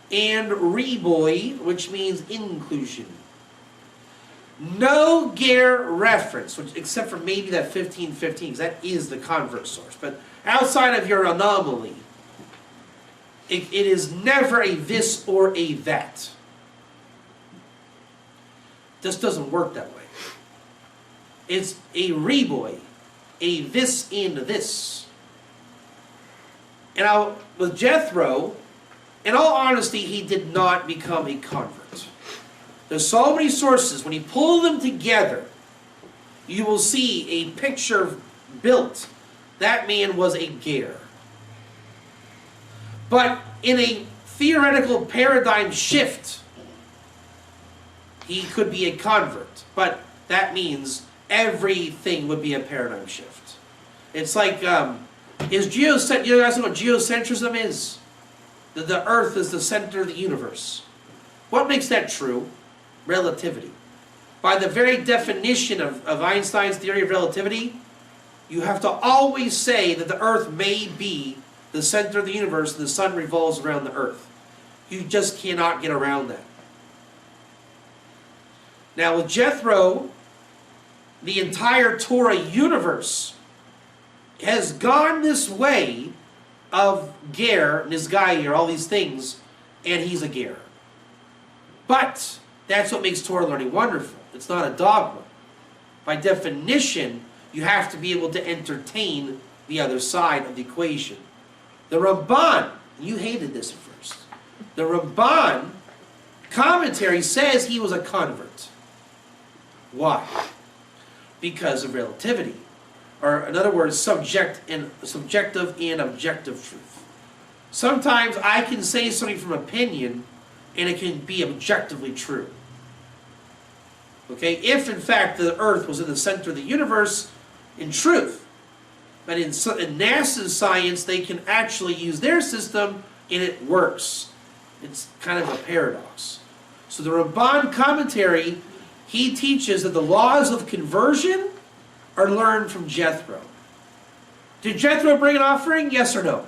and riboy, which means inclusion. No ger reference, except for maybe that 15:15, because that is the convert source. But outside of your anomaly, it is never a this or a that. This doesn't work that way. It's a riboy, a this and this. And with Jethro, in all honesty, he did not become a convert. There's so many sources. When you pull them together, you will see a picture built. That man was a ger. But in a theoretical paradigm shift, he could be a convert. But that means everything would be a paradigm shift. It's like, you guys know what geocentrism is? That the earth is the center of the universe. What makes that true? Relativity. By the very definition of Einstein's theory of relativity, you have to always say that the earth may be the center of the universe and the sun revolves around the earth. You just cannot get around that. Now with Jethro, the entire Torah universe has gone this way of ger, nizgayer, all these things, and he's a ger. But that's what makes Torah learning wonderful. It's not a dogma. By definition, you have to be able to entertain the other side of the equation. The Ramban, you hated this at first. The Ramban commentary says he was a convert. Why? Because of relativity. Or in other words, subjective and objective truth. Sometimes I can say something from opinion and it can be objectively true. Okay? If in fact the earth was in the center of the universe in truth. But in NASA's science, they can actually use their system and it works. It's kind of a paradox. So the Ramban commentary, he teaches that the laws of conversion are learned from Jethro. Did Jethro bring an offering? Yes or no?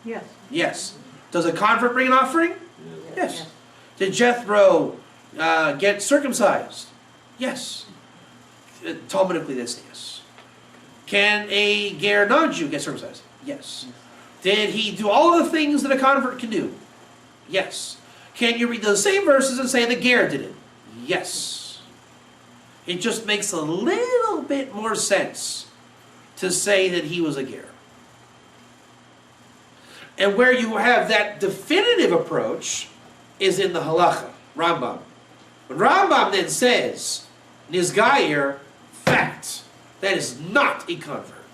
Yes. Yes. Does a convert bring an offering? Yes. Did Jethro get circumcised? Yes. Talmudically, that's yes. Can a ger non-Jew get circumcised? Yes. Did he do all the things that a convert can do? Yes. Can you read those same verses and say the ger did it? Yes. It just makes a little bit more sense to say that he was a ger. And where you have that definitive approach is in the halacha, Rambam. When Rambam then says, Nizgayer, fact, that is not a convert.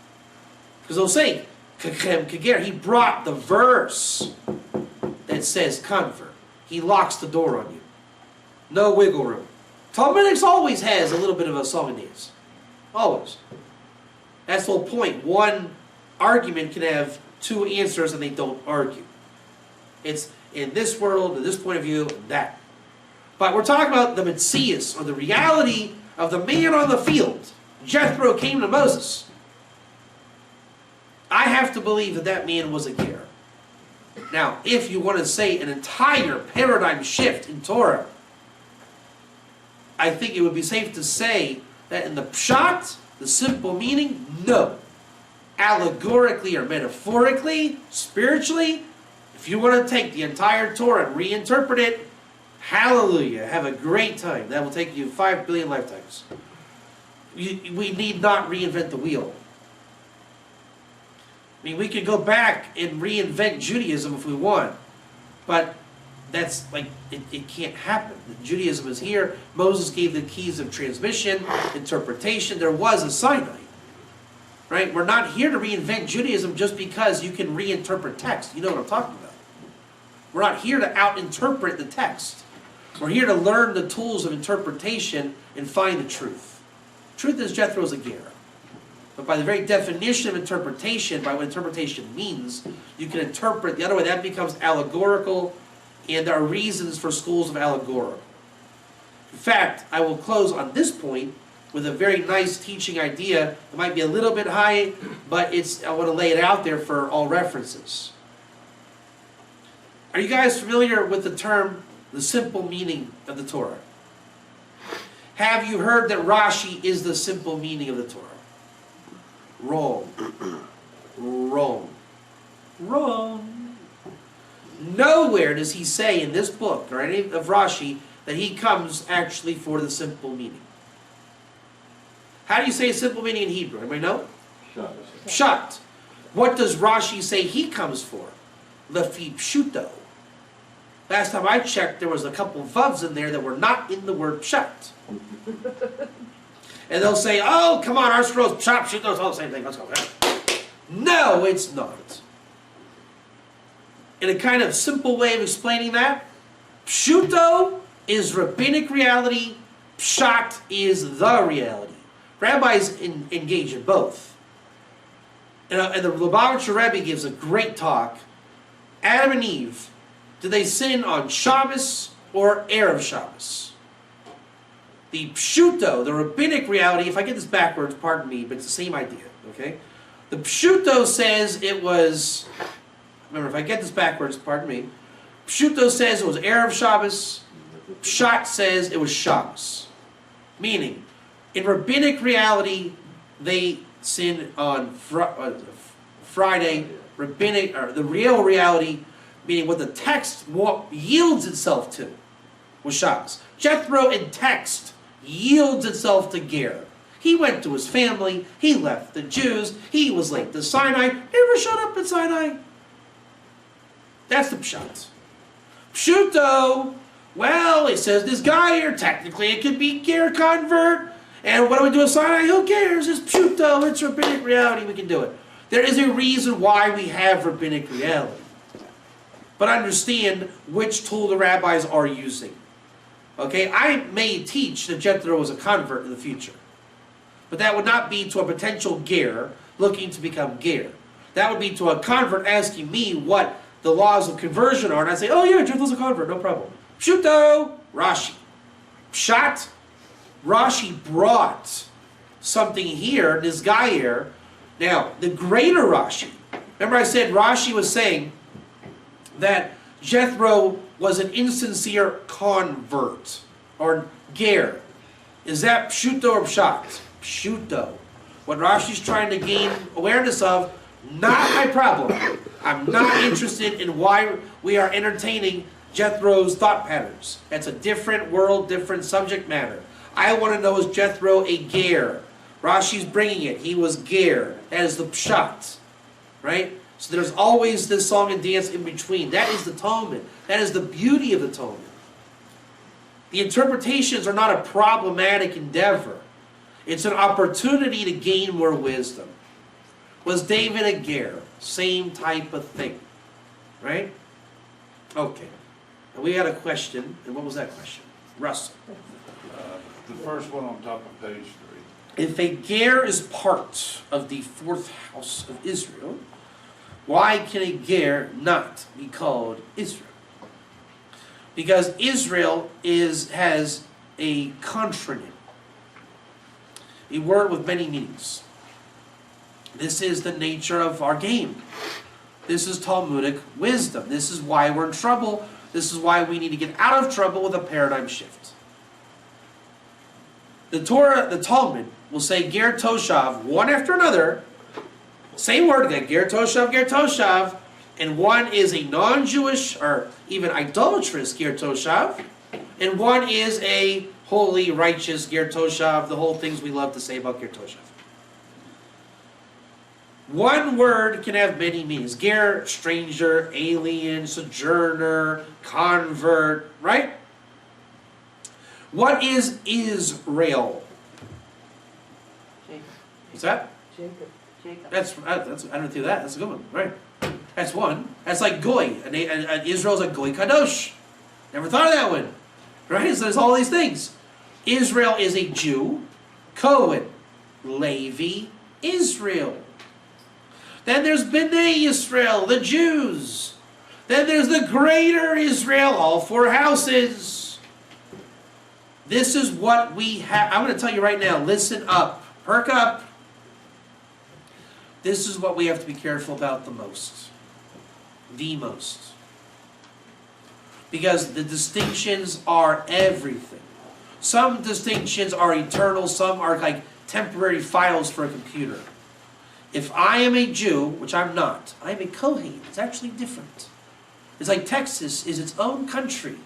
Because they'll say, Kachem Kager, he brought the verse that says convert. He locks the door on you. No wiggle room. Talmudics always has a little bit of a solveness. Always. That's the whole point. One argument can have two answers and they don't argue. It's in this world, in this point of view, and that. But we're talking about the Metzias, or the reality of the man on the field. Jethro came to Moses. I have to believe that that man was a ger. Now, if you want to say an entire paradigm shift in Torah, I think it would be safe to say that in the pshat, the simple meaning, no. Allegorically or metaphorically, spiritually, if you want to take the entire Torah and reinterpret it, hallelujah, have a great time. That will take you 5 billion lifetimes. We need not reinvent the wheel. I mean, we could go back and reinvent Judaism if we want, but that's like, it can't happen. Judaism is here. Moses gave the keys of transmission, interpretation. There was a Sinai. Right? We're not here to reinvent Judaism just because you can reinterpret text. You know what I'm talking about. We're not here to out-interpret the text. We're here to learn the tools of interpretation and find the truth. Truth is Jethro's a ger. But by the very definition of interpretation, by what interpretation means, you can interpret the other way. That becomes allegorical, and there are reasons for schools of allegorical. In fact, I will close on this point with a very nice teaching idea. It might be a little bit high, but I want to lay it out there for all references. Are you guys familiar with the term, the simple meaning of the Torah? Have you heard that Rashi is the simple meaning of the Torah? Wrong. Wrong. Wrong. Nowhere does he say in this book, or any of Rashi, that he comes actually for the simple meaning. How do you say simple meaning in Hebrew? Anybody know? Pshat. What does Rashi say he comes for? Lefi pshuto. Last time I checked, there was a couple of vavs in there that were not in the word pshat. And they'll say, oh, come on, our scrolls, pshat, pshuto, it's all the same thing, let's go. No, it's not. In a kind of simple way of explaining that, pshuto is rabbinic reality, pshat is the reality. Rabbis engage in both. And the Lubbock Rebbe gives a great talk. Adam and Eve, did they sin on Shabbos or Erev Shabbos? The pshuto, the rabbinic reality, if I get this backwards, pardon me, but it's the same idea, okay? The pshuto says it was, remember, if I get this backwards, pardon me, pshuto says it was Erev Shabbos, pshat says it was Shabbos. Meaning, in rabbinic reality, they sin on Friday. Rabbinic, or the real reality, meaning what the text yields itself to, was Shabbos. Jethro in text yields itself to ger. He went to his family. He left the Jews. He was late to Sinai. Never showed up at Sinai. That's the pshat. Pshuto. Well, it says this guy here. Technically, it could be ger convert. And what do we do with Sinai? Who cares? It's pshuto. It's rabbinic reality. We can do it. There is a reason why we have rabbinic reality. But understand which tool the rabbis are using. Okay, I may teach that Jethro was a convert in the future. But that would not be to a potential ger looking to become ger. That would be to a convert asking me what the laws of conversion are. And I say, oh yeah, Jethro's a convert, no problem. Pshuto, Rashi. Pshat, Rashi brought something here, this guy here. Now, the greater Rashi. Remember I said Rashi was saying that Jethro was an insincere convert, or ger. Is that pshuto or pshat? Pshuto. What Rashi's trying to gain awareness of, not my problem. I'm not interested in why we are entertaining Jethro's thought patterns. That's a different world, different subject matter. I want to know, is Jethro a ger? Rashi's bringing it. He was ger. That is the pshat, right? So there's always this song and dance in between. That is the Talmud. That is the beauty of the Talmud. The interpretations are not a problematic endeavor. It's an opportunity to gain more wisdom. Was David a ger? Same type of thing, right? Okay. And we had a question, and what was that question? Russell. The first one on top of page 3. If a ger is part of the fourth house of Israel, why can a ger not be called Israel? Because Israel has a contronym, a word with many meanings. This is the nature of our game. This is Talmudic wisdom. This is why we're in trouble. This is why we need to get out of trouble with a paradigm shift. The Torah, the Talmud, will say ger toshav, one after another. Same word again, ger toshav, and one is a non-Jewish or even idolatrous ger toshav, and one is a holy, righteous ger toshav, the whole things we love to say about ger toshav. One word can have many meanings. Ger, stranger, alien, sojourner, convert, right? What is Israel? Jacob. What's that? Jacob. That's I don't think that. That's a good one, right? That's one. That's like goy. And Israel's a goy kadosh. Never thought of that one, right? So there's all these things. Israel is a Jew, Cohen, Levi, Israel. Then there's Bnei Israel, the Jews. Then there's the greater Israel, all four houses. This is what we have. I'm going to tell you right now, listen up, perk up. This is what we have to be careful about the most. The most. Because the distinctions are everything. Some distinctions are eternal, some are like temporary files for a computer. If I am a Jew, which I'm not, I am a Kohen. It's actually different. It's like Texas is its own country.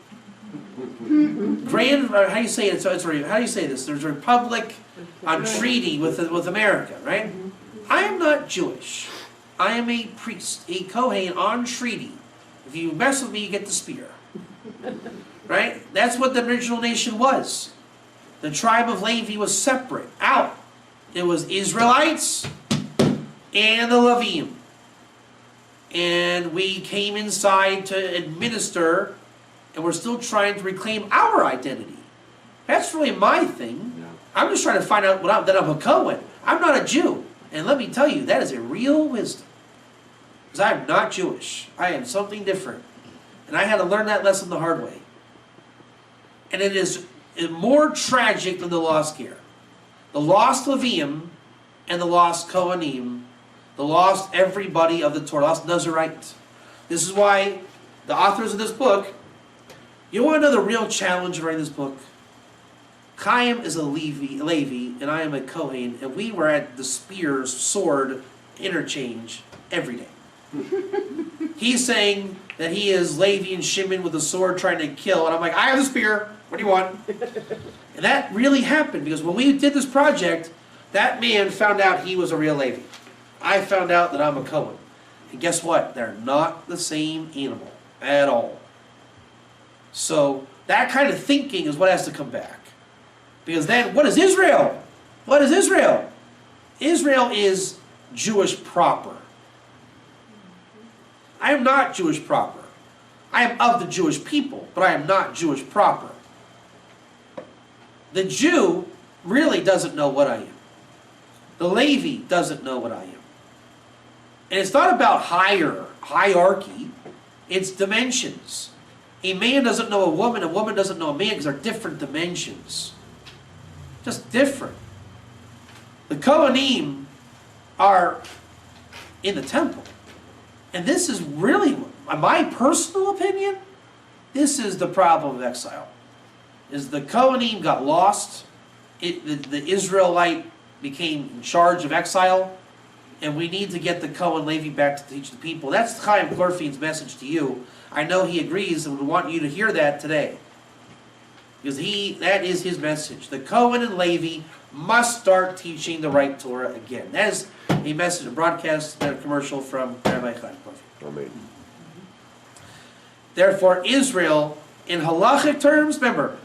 How do you say it? How do you say this? There's a republic on treaty with America, right? I am not Jewish. I am a priest, a Kohen on treaty. If you mess with me, you get the spear. Right? That's what the original nation was. The tribe of Levi was separate, out. It was Israelites and the Levim. And we came inside to administer, and we're still trying to reclaim our identity. That's really my thing. Yeah. I'm just trying to find out that I'm a Cohen. I'm not a Jew. And let me tell you, that is a real wisdom. Because I am not Jewish. I am something different. And I had to learn that lesson the hard way. And it is more tragic than the lost ger. The lost Levim and the lost Kohanim, the lost everybody of the Torah, lost Nazarite. This is why the authors of this book, you want to know the real challenge of writing this book? Chaim is a Levi, and I am a Kohen, and we were at the sword interchange every day. He's saying that he is Levi and Shimon with a sword trying to kill, and I'm like, I have the spear, what do you want? And that really happened, because when we did this project, that man found out he was a real Levi. I found out that I'm a Kohen. And guess what? They're not the same animal at all. So that kind of thinking is what has to come back. Because then, what is Israel? What is Israel? Israel is Jewish proper. I am not Jewish proper. I am of the Jewish people, but I am not Jewish proper. The Jew really doesn't know what I am. The Levi doesn't know what I am. And it's not about hierarchy, it's dimensions. A man doesn't know a woman doesn't know a man, because they're different dimensions. Just different. The Kohanim are in the temple. And this is really, in my personal opinion, this is the problem of exile. Is the Kohanim got lost, the Israelite became in charge of exile, and we need to get the Kohen Levi back to teach the people. That's Chaim Glorfein's message to you. I know he agrees, and we want you to hear that today. Because that is his message. The Cohen and Levi must start teaching the right Torah again. That is a message, a broadcast, a commercial from Rabbi Katz. Amen. Therefore, Israel, in halachic terms, remember,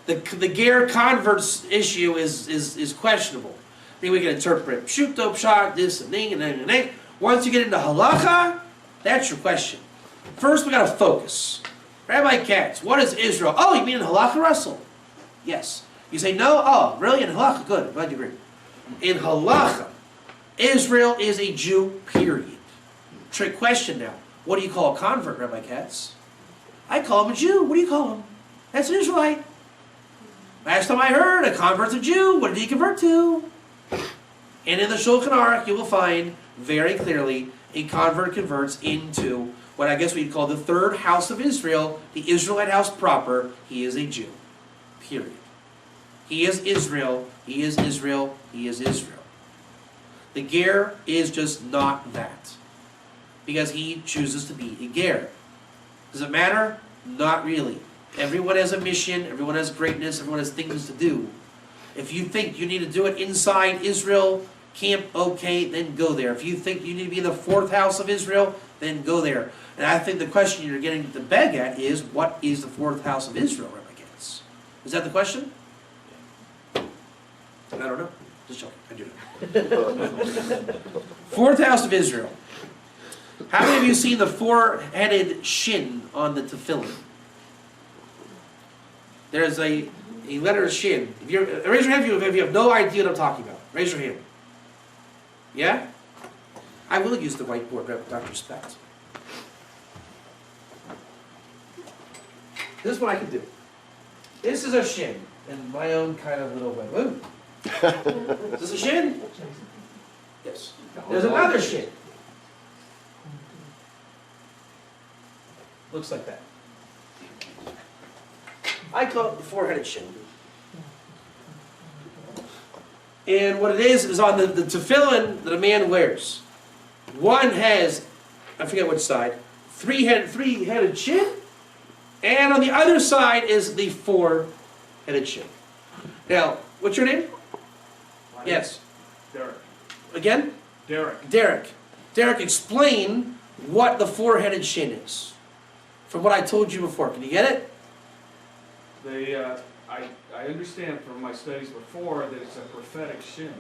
the ger converts issue is questionable. I think we can interpret pshuto, pshat, this and thing, and then. Once you get into halacha, that's your question. First, we got to focus. Rabbi Katz, what is Israel? Oh, you mean in halacha, Russell? Yes. You say no? Oh, really? In halacha? Good. I'm glad you agree. In halacha, Israel is a Jew, period. Trick question now. What do you call a convert, Rabbi Katz? I call him a Jew. What do you call him? That's an Israelite. Last time I heard, a convert's a Jew. What did he convert to? And in the Shulchan Aruch, you will find very clearly a convert converts into what I guess we'd call the third house of Israel, the Israelite house proper. He is a Jew. Period. He is Israel. He is Israel. He is Israel. The ger is just not that. Because he chooses to be a ger. Does it matter? Not really. Everyone has a mission. Everyone has greatness. Everyone has things to do. If you think you need to do it inside Israel camp, okay, then go there. If you think you need to be in the fourth house of Israel, then go there. And I think the question you're getting to beg at is, what is the fourth house of Israel, Rabbi Katz? Is that the question? I don't know. Just joking. I do know. Fourth house of Israel. How many of you seen the four-headed shin on the tefillin? There's a letter shin. Raise your hand if you have no idea what I'm talking about. Raise your hand. Yeah? I will use the whiteboard, Dr. Specht. This is what I can do. This is a shin in my own kind of little way. Ooh. Is this a shin? Yes. There's another shin. Looks like that. I call it the four-headed shin. And what it is on the tefillin that a man wears. One has, I forget which side, three-headed shin, and on the other side is the four-headed shin. Now, what's your name? Yes. Derek. Again? Derek. Derek. Derek, explain what the four-headed shin is. From what I told you before. Can you get it? I understand from my studies before that it's a prophetic shin.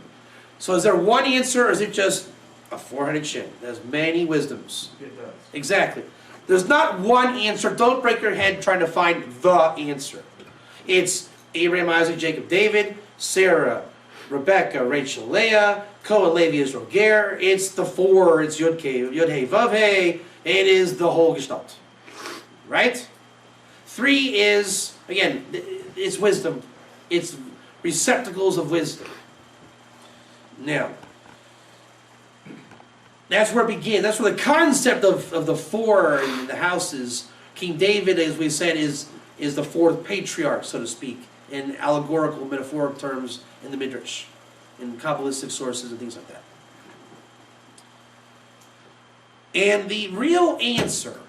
So is there one answer, or is it just a four-headed shin? There's many wisdoms. It does. Exactly. There's not one answer. Don't break your head trying to find the answer. It's Abraham, Isaac, Jacob, David, Sarah, Rebecca, Rachel, Leah, Cohen, Levi, Israel, Ger. It's the four. It's Yud Hey, Vav Hey. It is the whole gestalt. Right? 3 is, again, it's wisdom. It's receptacles of wisdom. Now, that's where it begins. That's where the concept of the four in the houses, King David, as we said, is the fourth patriarch, so to speak, in allegorical, metaphoric terms in the Midrash, in Kabbalistic sources and things like that. And the real answer,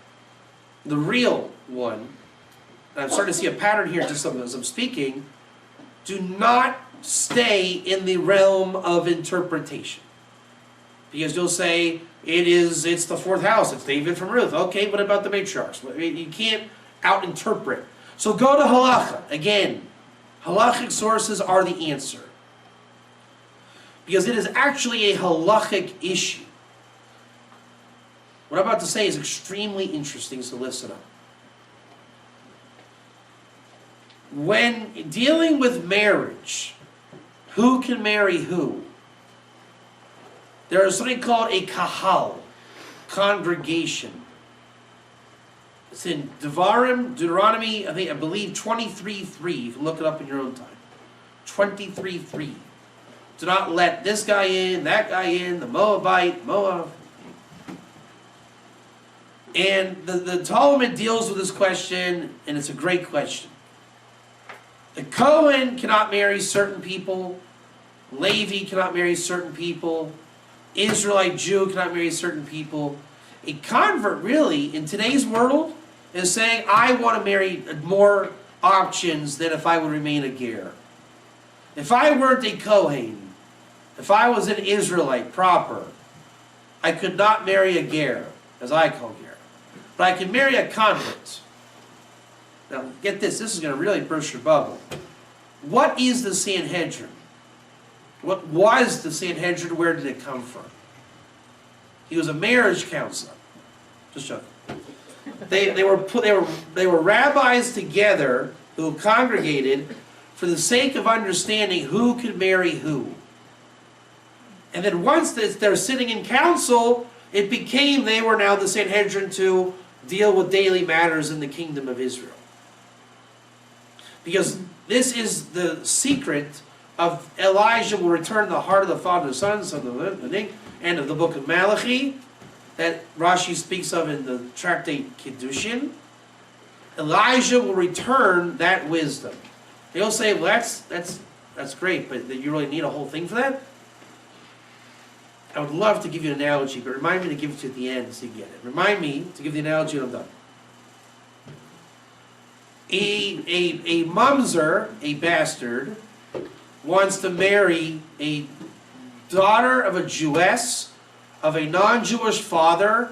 the real one, and I'm starting to see a pattern here just as I'm speaking, do not stay in the realm of interpretation. Because you'll say, it's the fourth house, it's David from Ruth. Okay, what about the matriarchs? You can't out-interpret. So go to halacha. Again, halachic sources are the answer. Because it is actually a halachic issue. What I'm about to say is extremely interesting, so listen up. When dealing with marriage, who can marry who? There is something called a kahal, congregation. It's in Deuteronomy, I believe 23:3. You can look it up in your own time. 23:3. Do not let this guy in, that guy in, the Moabite, Moab. And the Talmud deals with this question, and it's a great question. The Cohen cannot marry certain people. Levi cannot marry certain people. Israelite Jew cannot marry certain people. A convert, really, in today's world, is saying, I want to marry more options than if I would remain a ger. If I weren't a Kohen, if I was an Israelite proper, I could not marry a ger, as I call ger. But I could marry a convert. Now, get this. This is going to really burst your bubble. What is the Sanhedrin? What was the Sanhedrin? Where did it come from? He was a marriage counselor. Just joking. They were rabbis together who congregated for the sake of understanding who could marry who. And then once they're sitting in council, it became they were now the Sanhedrin to deal with daily matters in the kingdom of Israel. Because this is the secret of Elijah will return the heart of the Father, the Son, and of the book of Malachi, that Rashi speaks of in the tractate Kiddushin. Elijah will return that wisdom. They'll say, well, that's great, but you really need a whole thing for that? I would love to give you an analogy, but remind me to give it to you at the end so you get it. Remind me to give the analogy and I'm done. A mamzer, a bastard, wants to marry a daughter of a Jewess, of a non-Jewish father,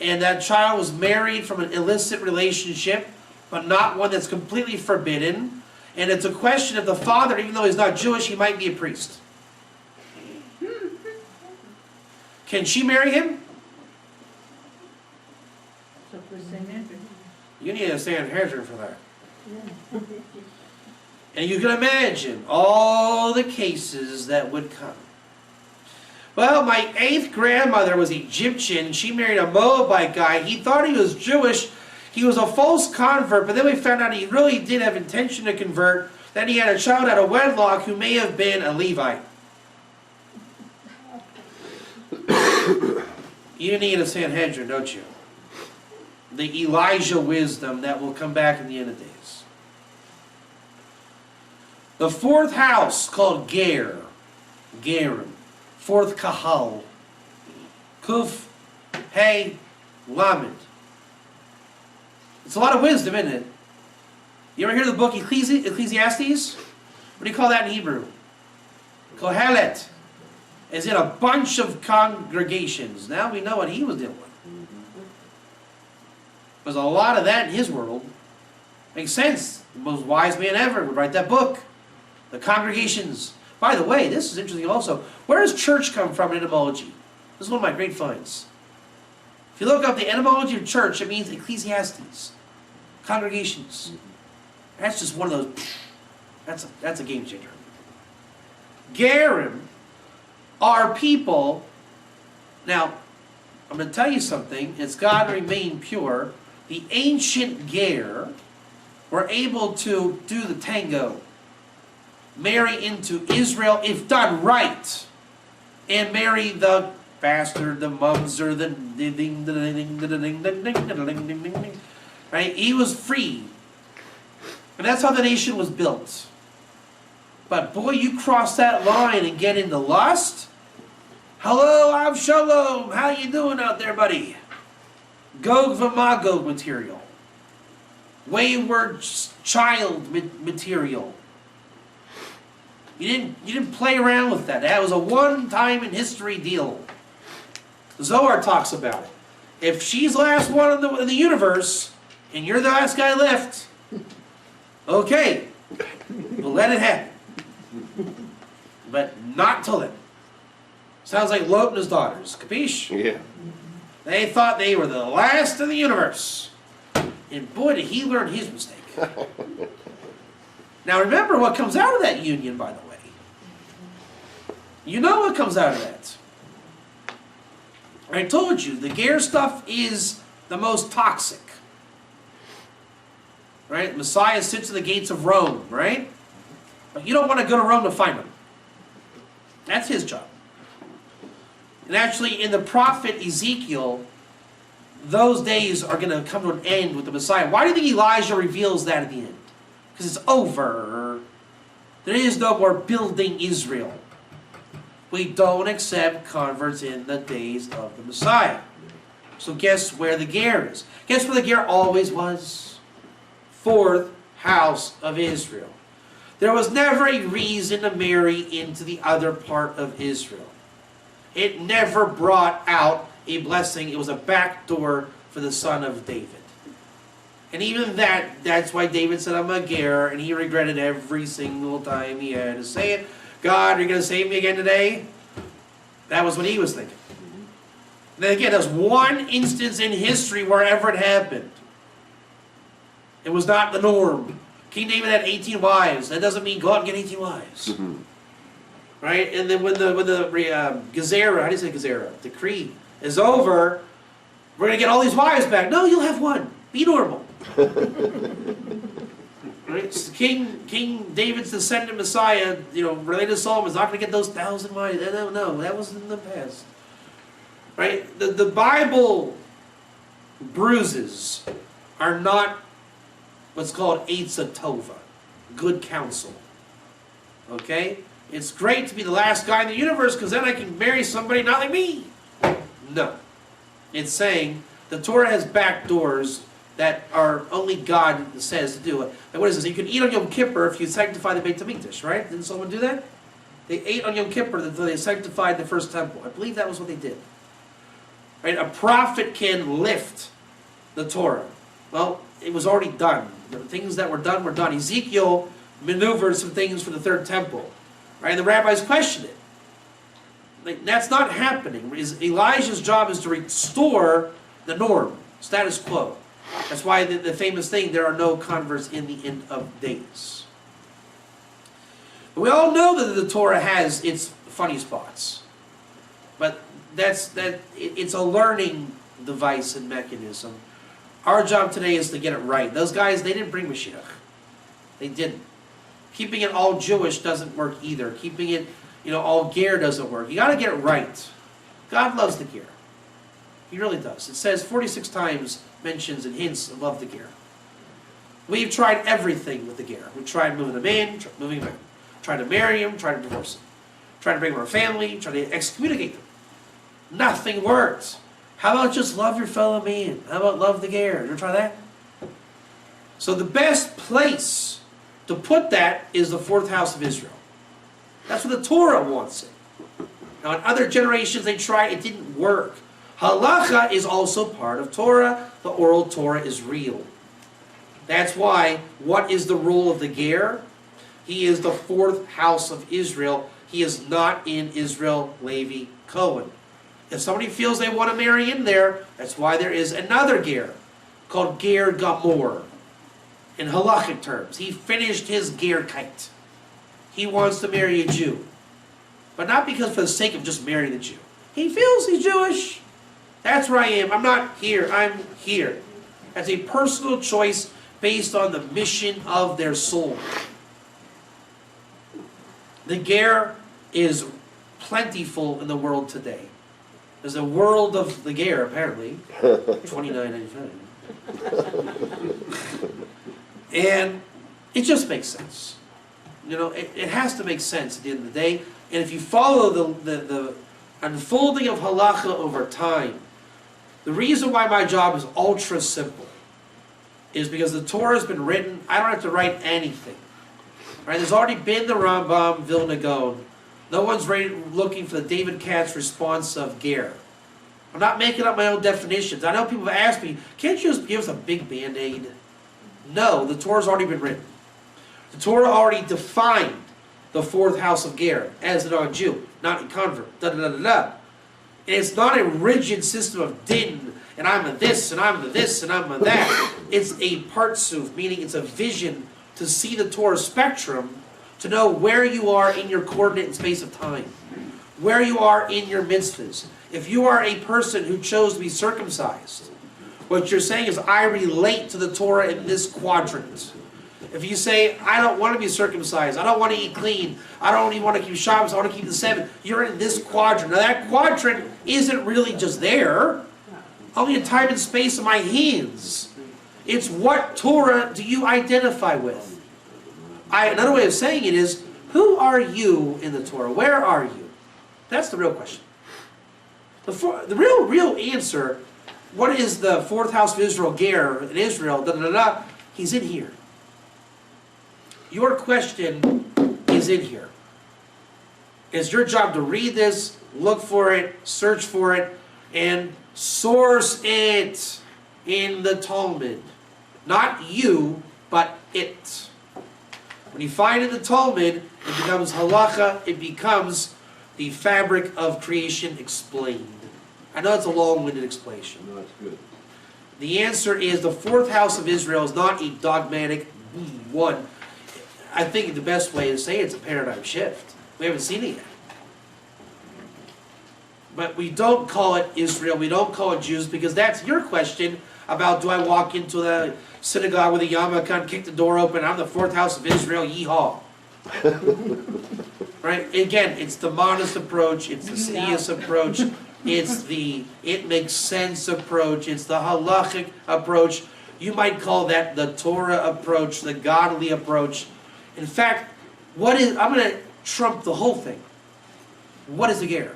and that child was married from an illicit relationship, but not one that's completely forbidden. And it's a question of the father, even though he's not Jewish, he might be a priest. Can she marry him? You need a Sanhedrin for that. And you can imagine all the cases that would come. Well, my 8th grandmother was Egyptian. She married a Moabite guy. He thought he was Jewish. He was a false convert, but then we found out he really did have intention to convert. Then he had a child out of wedlock who may have been a Levite. You need a Sanhedrin, don't you? The Elijah wisdom that will come back in the end of days. The 4th house called Ger, Gerim, 4th Kahal, Kuf, Hey, Lamed. It's a lot of wisdom, isn't it? You ever hear the book Ecclesiastes? What do you call that in Hebrew? Kohelet. Is in a bunch of congregations. Now we know what he was dealing with. There's a lot of that in his world. Makes sense. The most wise man ever would write that book. The congregations. By the way, this is interesting also. Where does church come from in etymology? This is one of my great finds. If you look up the etymology of church, it means Ecclesiastes. Congregations. That's just one of those. That's a game changer. Gerim are people. Now, I'm going to tell you something. It's got to remain pure. The ancient Ger were able to do the tango, marry into Israel if done right, and marry the bastard, the mamzer, the ding, the ding, the ding, the ding, the ding, ding, ding, ding. Right? He was free, and that's how the nation was built. But boy, you cross that line and get into lust. Hello, Avshalom. How you doing out there, buddy? Gog v'Magog material. Wayward child material. You didn't play around with that. That was a one-time in history deal. Zohar talks about it. If she's the last one in the universe, and you're the last guy left, okay, we'll let it happen. But not till then. Sounds like Lot and his daughters. Capiche? Yeah. They thought they were the last in the universe. And boy, did he learn his mistake. Now remember what comes out of that union, by the way. You know what comes out of that. I told you, the Ger stuff is the most toxic. Right? Messiah sits at the gates of Rome, right? But you don't want to go to Rome to find him. That's his job. And actually, in the prophet Ezekiel, those days are going to come to an end with the Messiah. Why do you think Elijah reveals that at the end? Because it's over. There is no more building Israel. We don't accept converts in the days of the Messiah. So guess where the Ger is? Guess where the Ger always was? 4th house of Israel. There was never a reason to marry into the other part of Israel. It never brought out a blessing. It was a backdoor for the son of David. And even that's why David said, I'm a ger, and he regretted every single time he had to say it. God, are you going to save me again today? That was what he was thinking. And then again, there's one instance in history wherever it happened. It was not the norm. King David had 18 wives. That doesn't mean go out and get 18 wives. Right? And then when the Gezerah, how do you say Gezerah? Decree is over, we're going to get all these wives back. No, you'll have one. Be normal. Right? So King David's descendant Messiah, related to Solomon, is not going to get those 1,000 wives. No, that was in the past. Right? The Bible bruises are not what's called Eitzah Tova, good counsel. Okay? It's great to be the last guy in the universe because then I can marry somebody not like me. No. It's saying the Torah has back doors that are only God says to do. Like what is this? You can eat on Yom Kippur if you sanctify the Beit HaMikdash, right? Didn't someone do that? They ate on Yom Kippur until they sanctified the first temple. I believe that was what they did. Right? A prophet can lift the Torah. Well, it was already done. The things that were done were done. Ezekiel maneuvered some things for the third temple. Right? And the rabbis questioned it. Like, that's not happening. Elijah's job is to restore the norm, status quo. That's why the famous thing, there are no converts in the end of days. But we all know that the Torah has its funny spots. But it's a learning device and mechanism. Our job today is to get it right. Those guys, they didn't bring Mashiach. They didn't. Keeping it all Jewish doesn't work either. Keeping it, all ger doesn't work. You got to get it right. God loves the ger. He really does. It says 46 times, mentions and hints of love the ger. We've tried everything with the ger. We tried moving them in, moving them out. Tried to marry him, tried to divorce him. Tried to bring them our family, tried to excommunicate them. Nothing worked. How about just love your fellow man? How about love the ger? You ever try that? So the best place to put that is the fourth house of Israel. That's where the Torah wants it. Now in other generations they tried, it didn't work. Halacha is also part of Torah. The oral Torah is real. That's why, what is the role of the ger? He is the fourth house of Israel. He is not in Israel, Levi, Cohen. If somebody feels they want to marry in there, that's why there is another ger called ger gamor. In halachic terms, he finished his gerkeit. He wants to marry a Jew. But not because for the sake of just marrying the Jew. He feels he's Jewish. That's where I am. I'm not here. I'm here. That's a personal choice based on the mission of their soul. The ger is plentiful in the world today. There's a world of the ger, apparently. $29.95. And it just makes sense. It has to make sense at the end of the day. And if you follow the unfolding of halacha over time, the reason why my job is ultra simple is because the Torah has been written. I don't have to write anything. Right? There's already been the Rambam, Vilna Gaon. No one's looking for the David Katz response of ger. I'm not making up my own definitions. I know people have asked me, can't you just give us a big Band-Aid? No, the Torah's already been written. The Torah already defined the fourth house of ger as a non-Jew, not a convert. And it's not a rigid system of din, and I'm a this, and I'm a this, and I'm a that. It's a partsuf, meaning it's a vision to see the Torah spectrum, to know where you are in your coordinate and space of time, where you are in your mitzvahs. If you are a person who chose to be circumcised, what you're saying is, I relate to the Torah in this quadrant. If you say, I don't want to be circumcised, I don't want to eat clean, I don't even want to keep Shabbos, I want to keep the 7, you're in this quadrant. Now that quadrant isn't really just there, only in time and space of my hands. It's what Torah do you identify with? Another way of saying it is, who are you in the Torah? Where are you? That's the real question. The real answer, what is the fourth house of Israel, ger, in Israel, He's in here. your question is in here. It's your job to read this, look for it, search for it, and source it in the Talmud. Not you, but it. When you find it in the Talmud, it becomes halacha, it becomes the fabric of creation explained. I know it's a long-winded explanation. No, that's good. The answer is the fourth house of Israel is not a dogmatic one. I think the best way to say it's a paradigm shift. We haven't seen it yet. But we don't call it Israel, we don't call it Jews, because that's your question about, do I walk into the synagogue with a yarmulke, kick the door open, I'm the fourth house of Israel, yeehaw. Right? Again, it's the modest approach, it's the Siyas approach, it's the it makes sense approach, it's the halachic approach. You might call that the Torah approach, the godly approach. In fact, I'm going to trump the whole thing. What is a ger?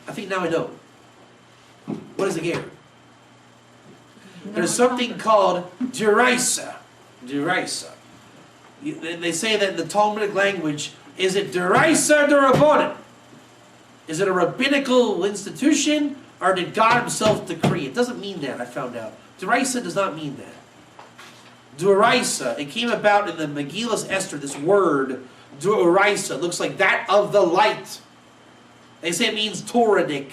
I think now I know. What is a ger? There's something called deraisa. Deraisa. They say that in the Talmudic language, is it deraisa or derabbanan? Is it a rabbinical institution, or did God himself decree? It doesn't mean that, I found out. Deraisa does not mean that. Deraisa, it came about in the Megillas Esther, this word, deraisa, looks like that of the light. They say it means Torahic,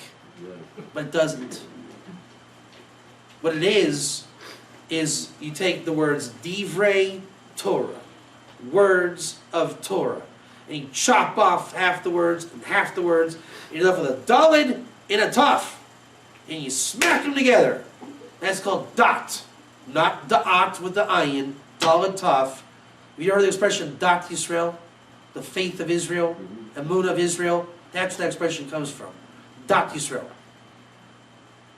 but it doesn't. What it is you take the words divrei Torah, words of Torah, and you chop off half the words and half the words, and you're left with a dalid and a taf, and you smack them together. That's called dat, not da'at with the ayin, dalid taf. Have you heard the expression dat Yisrael, the faith of Israel, emunah of Israel? That's where that expression comes from. Dat Yisrael.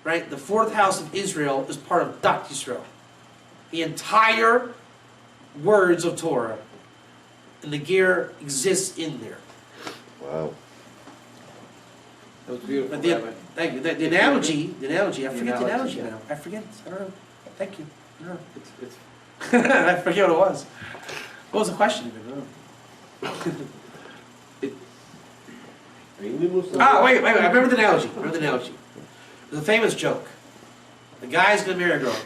Right? The fourth house of Israel is part of Dat Yisrael. The entire words of Torah. And the ger exists in there. Wow. That was beautiful, But Rabbi. thank you. The analogy, I forget the analogy now. I forget it. I don't know. Thank you. I don't know. It's I forget what it was. What was the question? I don't know. Wait. I remember the analogy. There's a famous joke. The guy's going to marry a girl.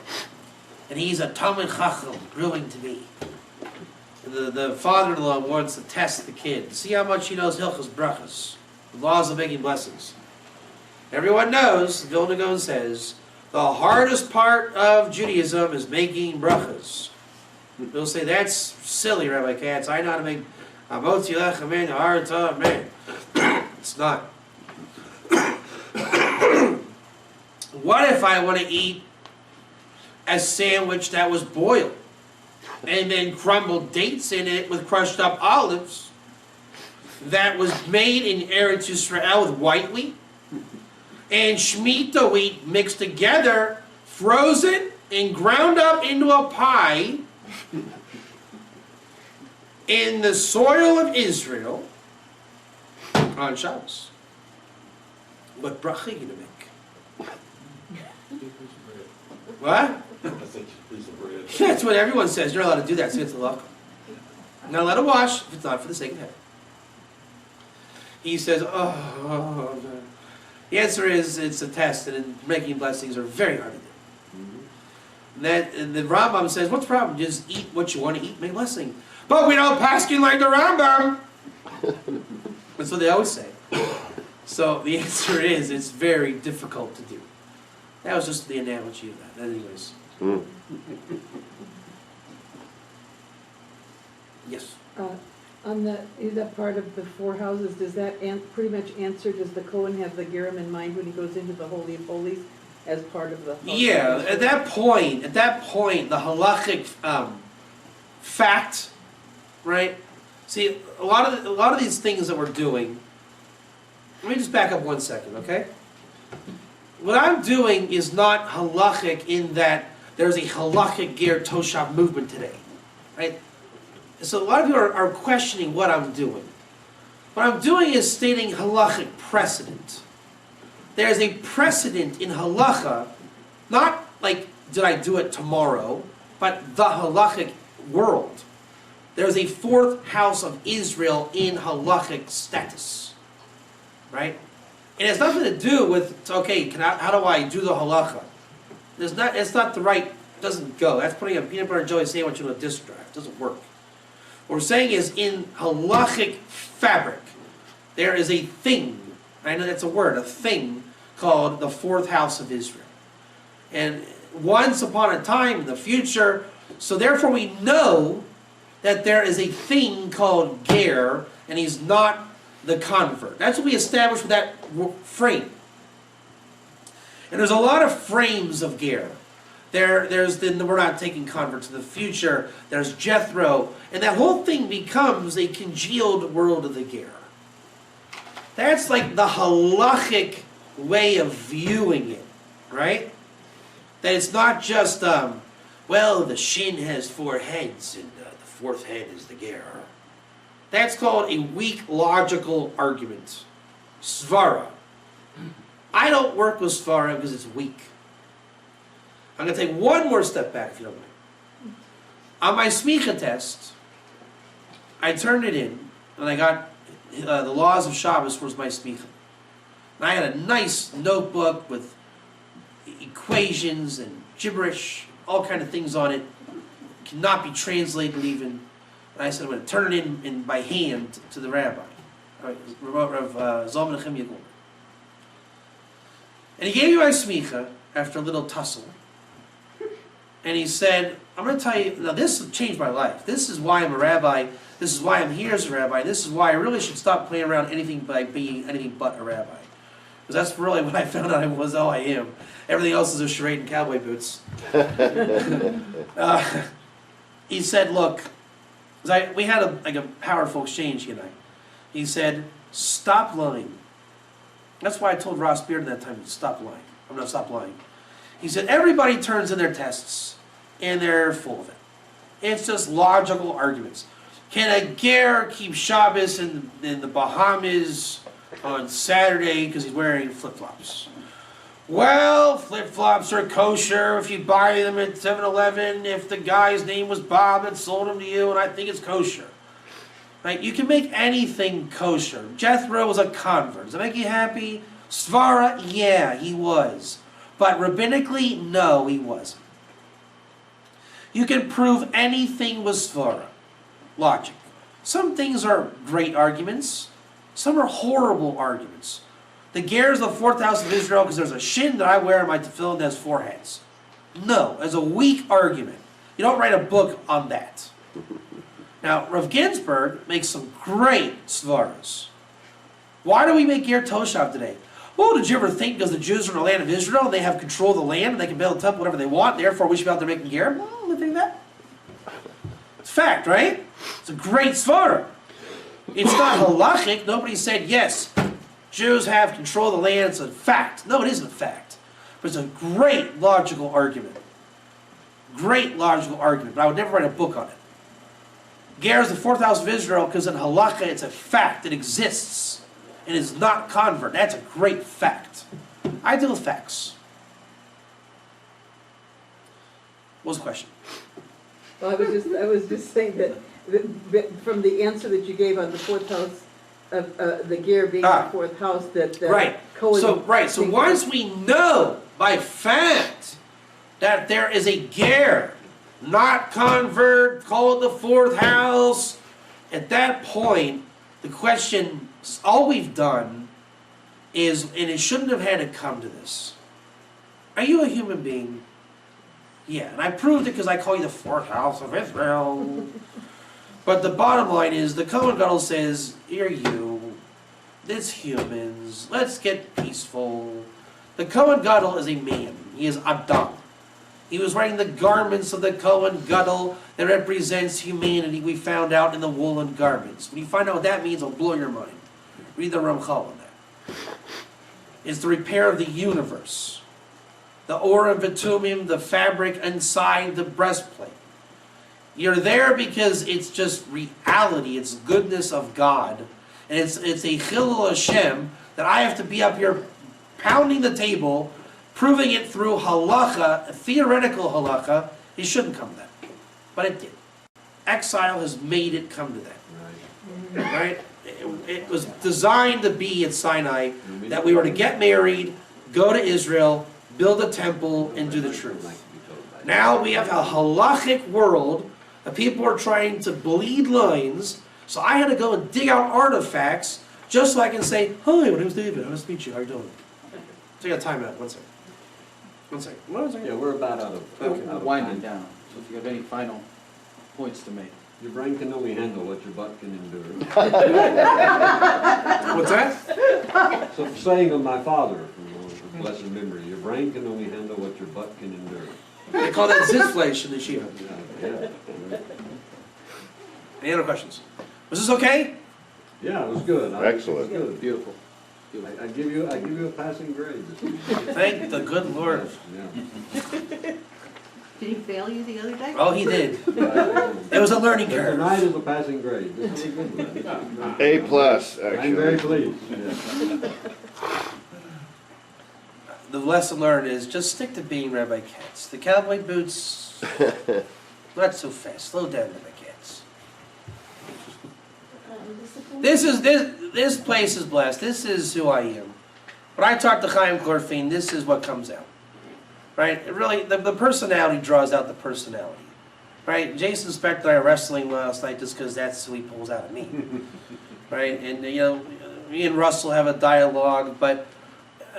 And he's a Talmid Chacham, growing to be. And the father-in-law wants to test the kid. To see how much he knows Hilchos Brachos. The laws of making blessings. Everyone knows, the Vilna Gaon says, the hardest part of Judaism is making brachas. They'll say, that's silly, Rabbi Katz. I know how to make Amotzi Lechem Man, the hard time, man. It's not. What if I want to eat a sandwich that was boiled and then crumbled dates in it with crushed up olives that was made in Eretz Yisrael with white wheat and Shemitah wheat mixed together, frozen and ground up into a pie in the soil of Israel on Shabbos? What bracha are you going to make? What? That's what everyone says. You're not allowed to do that. So it's a law. Not allowed to wash if it's not for the sake of heaven. He says, oh. The answer is it's a test, and making blessings are very hard to do. And the Rambam says, what's the problem? Just eat what you want to eat, make blessing. But we don't paskin like the Rambam. That's what they always say. So the answer is it's very difficult to do. That was just the analogy of that. Anyways. Yes. On that part of the four houses, does that pretty much answer, does the Kohen have the Gerim in mind when he goes into the Holy of Holies as part of the house? Yeah, at that point, the halachic fact, right? See, a lot of these things that we're doing. Let me just back up 1 second, okay? What I'm doing is not halachic in that there's a halachic ger toshav movement today, right? So a lot of people are questioning what I'm doing. What I'm doing is stating halachic precedent. There's a precedent in halacha, not like did I do it tomorrow, but the halachic world. there's a fourth house of Israel in halachic status, right? It has nothing to do with, okay, how do I do the halacha? It's not the right, doesn't go. That's putting a peanut butter and jelly sandwich in a disk drive. It doesn't work. What we're saying is, in halachic fabric, there is a thing, I know that's a word, a thing, called the fourth house of Israel. And once upon a time in the future, so therefore we know that there is a thing called ger, and he's not the convert. That's what we established with that frame. And there's a lot of frames of ger. There's we're not taking converts in the future. There's Jethro, and that whole thing becomes a congealed world of the ger. That's like the halachic way of viewing it, right? That it's not just, well, the shin has 4 heads, and the fourth head is the ger. That's called a weak logical argument. Svara. I don't work with Svara because it's weak. I'm going to take one more step back, if you don't mind. On my smicha test, I turned it in, and I got the laws of Shabbos was my smicha. And I had a nice notebook with equations and gibberish, all kind of things on it. Cannot be translated even. And I said, I'm going to turn it in by hand to the rabbi. Rav Zalman Lechem Yagul. And he gave me my smicha after a little tussle. And he said, I'm going to tell you, now this changed my life. This is why I'm a rabbi. This is why I'm here as a rabbi. This is why I really should stop playing around anything by being anything but a rabbi. Because that's really what I found out I was all I am. Everything else is a charade and cowboy boots. He said, look, we had a powerful exchange, he and I. He said, stop lying. That's why I told Ross Beard at that time, stop lying. I'm going to stop lying. He said, everybody turns in their tests, and they're full of it. It's just logical arguments. Can a ger keep Shabbos in the Bahamas on Saturday because he's wearing flip-flops? Well, flip-flops are kosher if you buy them at 7-Eleven, if the guy's name was Bob that sold them to you, and I think it's kosher. Right? You can make anything kosher. Jethro was a convert. Does that make you happy? Svara, yeah, he was. But rabbinically, no, he wasn't. You can prove anything with Svara. Logic. Some things are great arguments. Some are horrible arguments. The ger is the fourth house of Israel because there's a shin that I wear in my tefillin that has 4 heads. No, it's a weak argument. You don't write a book on that. Now, Rav Ginsburg makes some great svaras. Why do we make ger toshav today? Well, did you ever think because the Jews are in the land of Israel and they have control of the land and they can build a temple whatever they want, therefore we should be out there making ger? Well, you think that? It's fact, right? It's a great svara. It's not halachic. Nobody said, yes, Jews have control of the land. It's a fact. No, it isn't a fact. But it's a great logical argument. Great logical argument. But I would never write a book on it. Ger is the fourth house of Israel because in halakha it's a fact. It exists. And it's not convert. That's a great fact. I deal with facts. What was the question? Well, I was just saying that from the answer that you gave on the fourth house of the ger being the fourth house, that right. So once we know by fact that there is a ger, not convert, call it the fourth house, at that point the question, all we've done is, and it shouldn't have had to come to this. Are you a human being? Yeah, and I proved it because I call you the fourth house of Israel. But the bottom line is, the Kohen Gadol says, here you, it's humans, let's get peaceful. The Kohen Gadol is a man. He is Adam. He was wearing the garments of the Kohen Gadol that represents humanity, we found out in the woolen garments. When you find out what that means, it'll blow your mind. Read the Ramchal on that. It's the repair of the universe. The Ora Vitumim, the fabric inside the breastplate. You're there because it's just reality, it's goodness of God. And it's a Chilul Hashem that I have to be up here pounding the table, proving it through halacha, theoretical halacha. It shouldn't come that. But it did. exile has made it come to that. Right? It was designed to be at Sinai that we were to get married, go to Israel, build a temple, and do the truth. Now we have a halachic world that people are trying to bleed lines, so I had to go and dig out artifacts just so I can say, hi, my name's David, nice to meet you, how you doing? So you got time out, one second. One second. Yeah, we're about out of Winding down, so if you have any final points to make. Your brain can only handle what your butt can endure. What's that? So saying of my father, blessed memory, your brain can only handle what your butt can endure. They call that zizflesh in the Shiva. Yeah. Any other questions? Was this okay? Yeah, it was good. Excellent. It was good. Beautiful. I give you a passing grade. Thank the good Lord. Yeah. Did he fail you the other day? Oh, he did. It was a learning But curve. tonight is a passing grade. This is a good one. A plus, actually. I'm very pleased. Yeah. The lesson learned is just stick to being Rabbi Katz. The cowboy boots, not so fast. Slow down, Rabbi Katz. This place is blessed. This is who I am. When I talk to Chaim Korfin, this is what comes out. Right? It really, the personality draws out the personality. Right? Jason Spector and I were wrestling last night just because that's who he pulls out of me. Right? And you know, me and Russell have a dialogue, but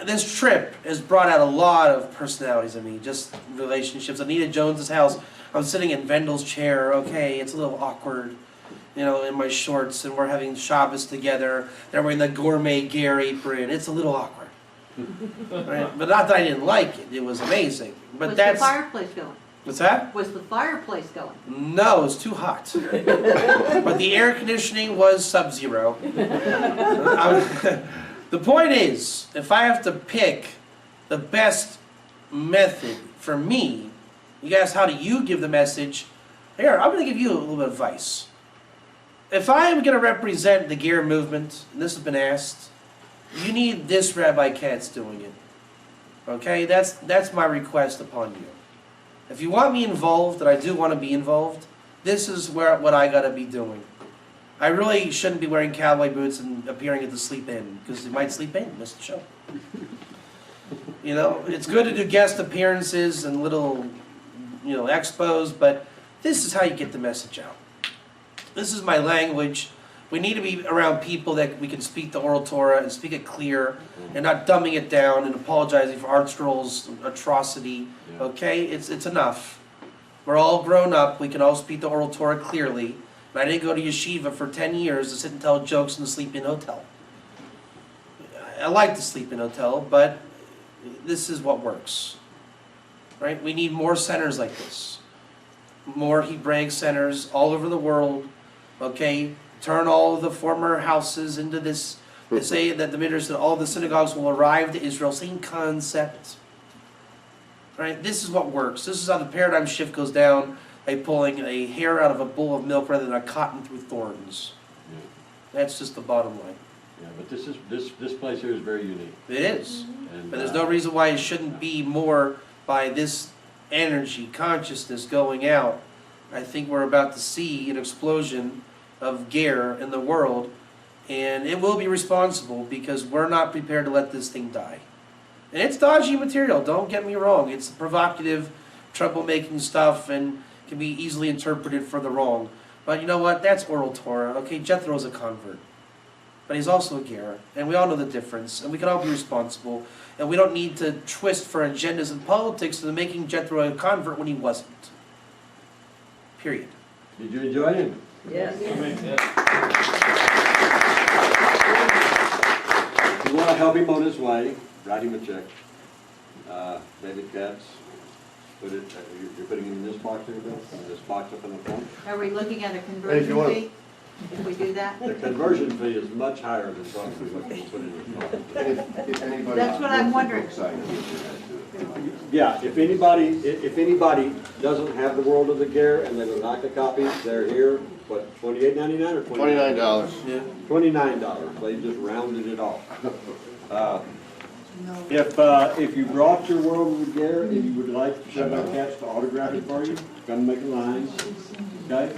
this trip has brought out a lot of personalities in me, just relationships. Anita Jones's house, I'm sitting in Vendel's chair, okay, it's a little awkward, you know, in my shorts, and we're having Shabbos together. They're wearing the gourmet gear apron. It's a little awkward. Right? But not that I didn't like it. It was amazing. But Was that's... the fireplace going? What's that? Was the fireplace going? No, it was too hot. But the air conditioning was sub-zero. The point is, if I have to pick the best method for me, you guys, how do you give the message? Here, I'm going to give you a little bit of advice. If I am going to represent the Ger movement, and this has been asked, you need this Rabbi Katz doing it. Okay, that's my request upon you. If you want me involved, and I do want to be involved, this is what I got to be doing. I really shouldn't be wearing cowboy boots and appearing at the sleep in, because you might sleep in, miss the show. You know, it's good to do guest appearances and little, you know, expos, but this is how you get the message out. This is my language. We need to be around people that we can speak the oral Torah and speak it clear and not dumbing it down and apologizing for Art Stroll's atrocity. Okay? It's enough. We're all grown up. We can all speak the oral Torah clearly. And I didn't go to yeshiva for 10 years to sit and tell jokes in the sleep-in hotel. I like the sleep-in hotel, but this is what works. Right? We need more centers like this. More Hebraic centers all over the world. Okay? Turn all of the former houses into this. They say that the Midrash that all the synagogues will arrive to Israel. Same concept. Right? This is what works. This is how the paradigm shift goes down by pulling a hair out of a bowl of milk rather than a cotton through thorns. Yeah. That's just the bottom line. Yeah, but this place here is very unique. It is. And, but there's no reason why it shouldn't be more by this energy, consciousness going out. I think we're about to see an explosion of Ger in the world, and it will be responsible because we're not prepared to let this thing die. And it's dodgy material, don't get me wrong. It's provocative, troublemaking stuff, and can be easily interpreted for the wrong. But you know what? That's oral Torah. Okay, Jethro's a convert. But he's also a Ger, and we all know the difference, and we can all be responsible, and we don't need to twist for agendas and politics to making Jethro a convert when he wasn't. Period. Did you enjoy him? Yes. If you want to help him on his way, write him a check. David Katz. You're putting him in this box here, Bill? In this box up in the front? Are we looking at a Hey, if you conversion want- fee? If we do that? The conversion fee is much higher than probably what you put in this box. If anybody That's what I'm wondering. looks like it, Yeah, if anybody doesn't have the World of the Ger and they would like a copy, they're here, what, $28.99 or $29. Yeah. $29. They just rounded it off. If you brought your World of the Ger and you would like Rabbi Katz to autograph it for you, come make a line, okay?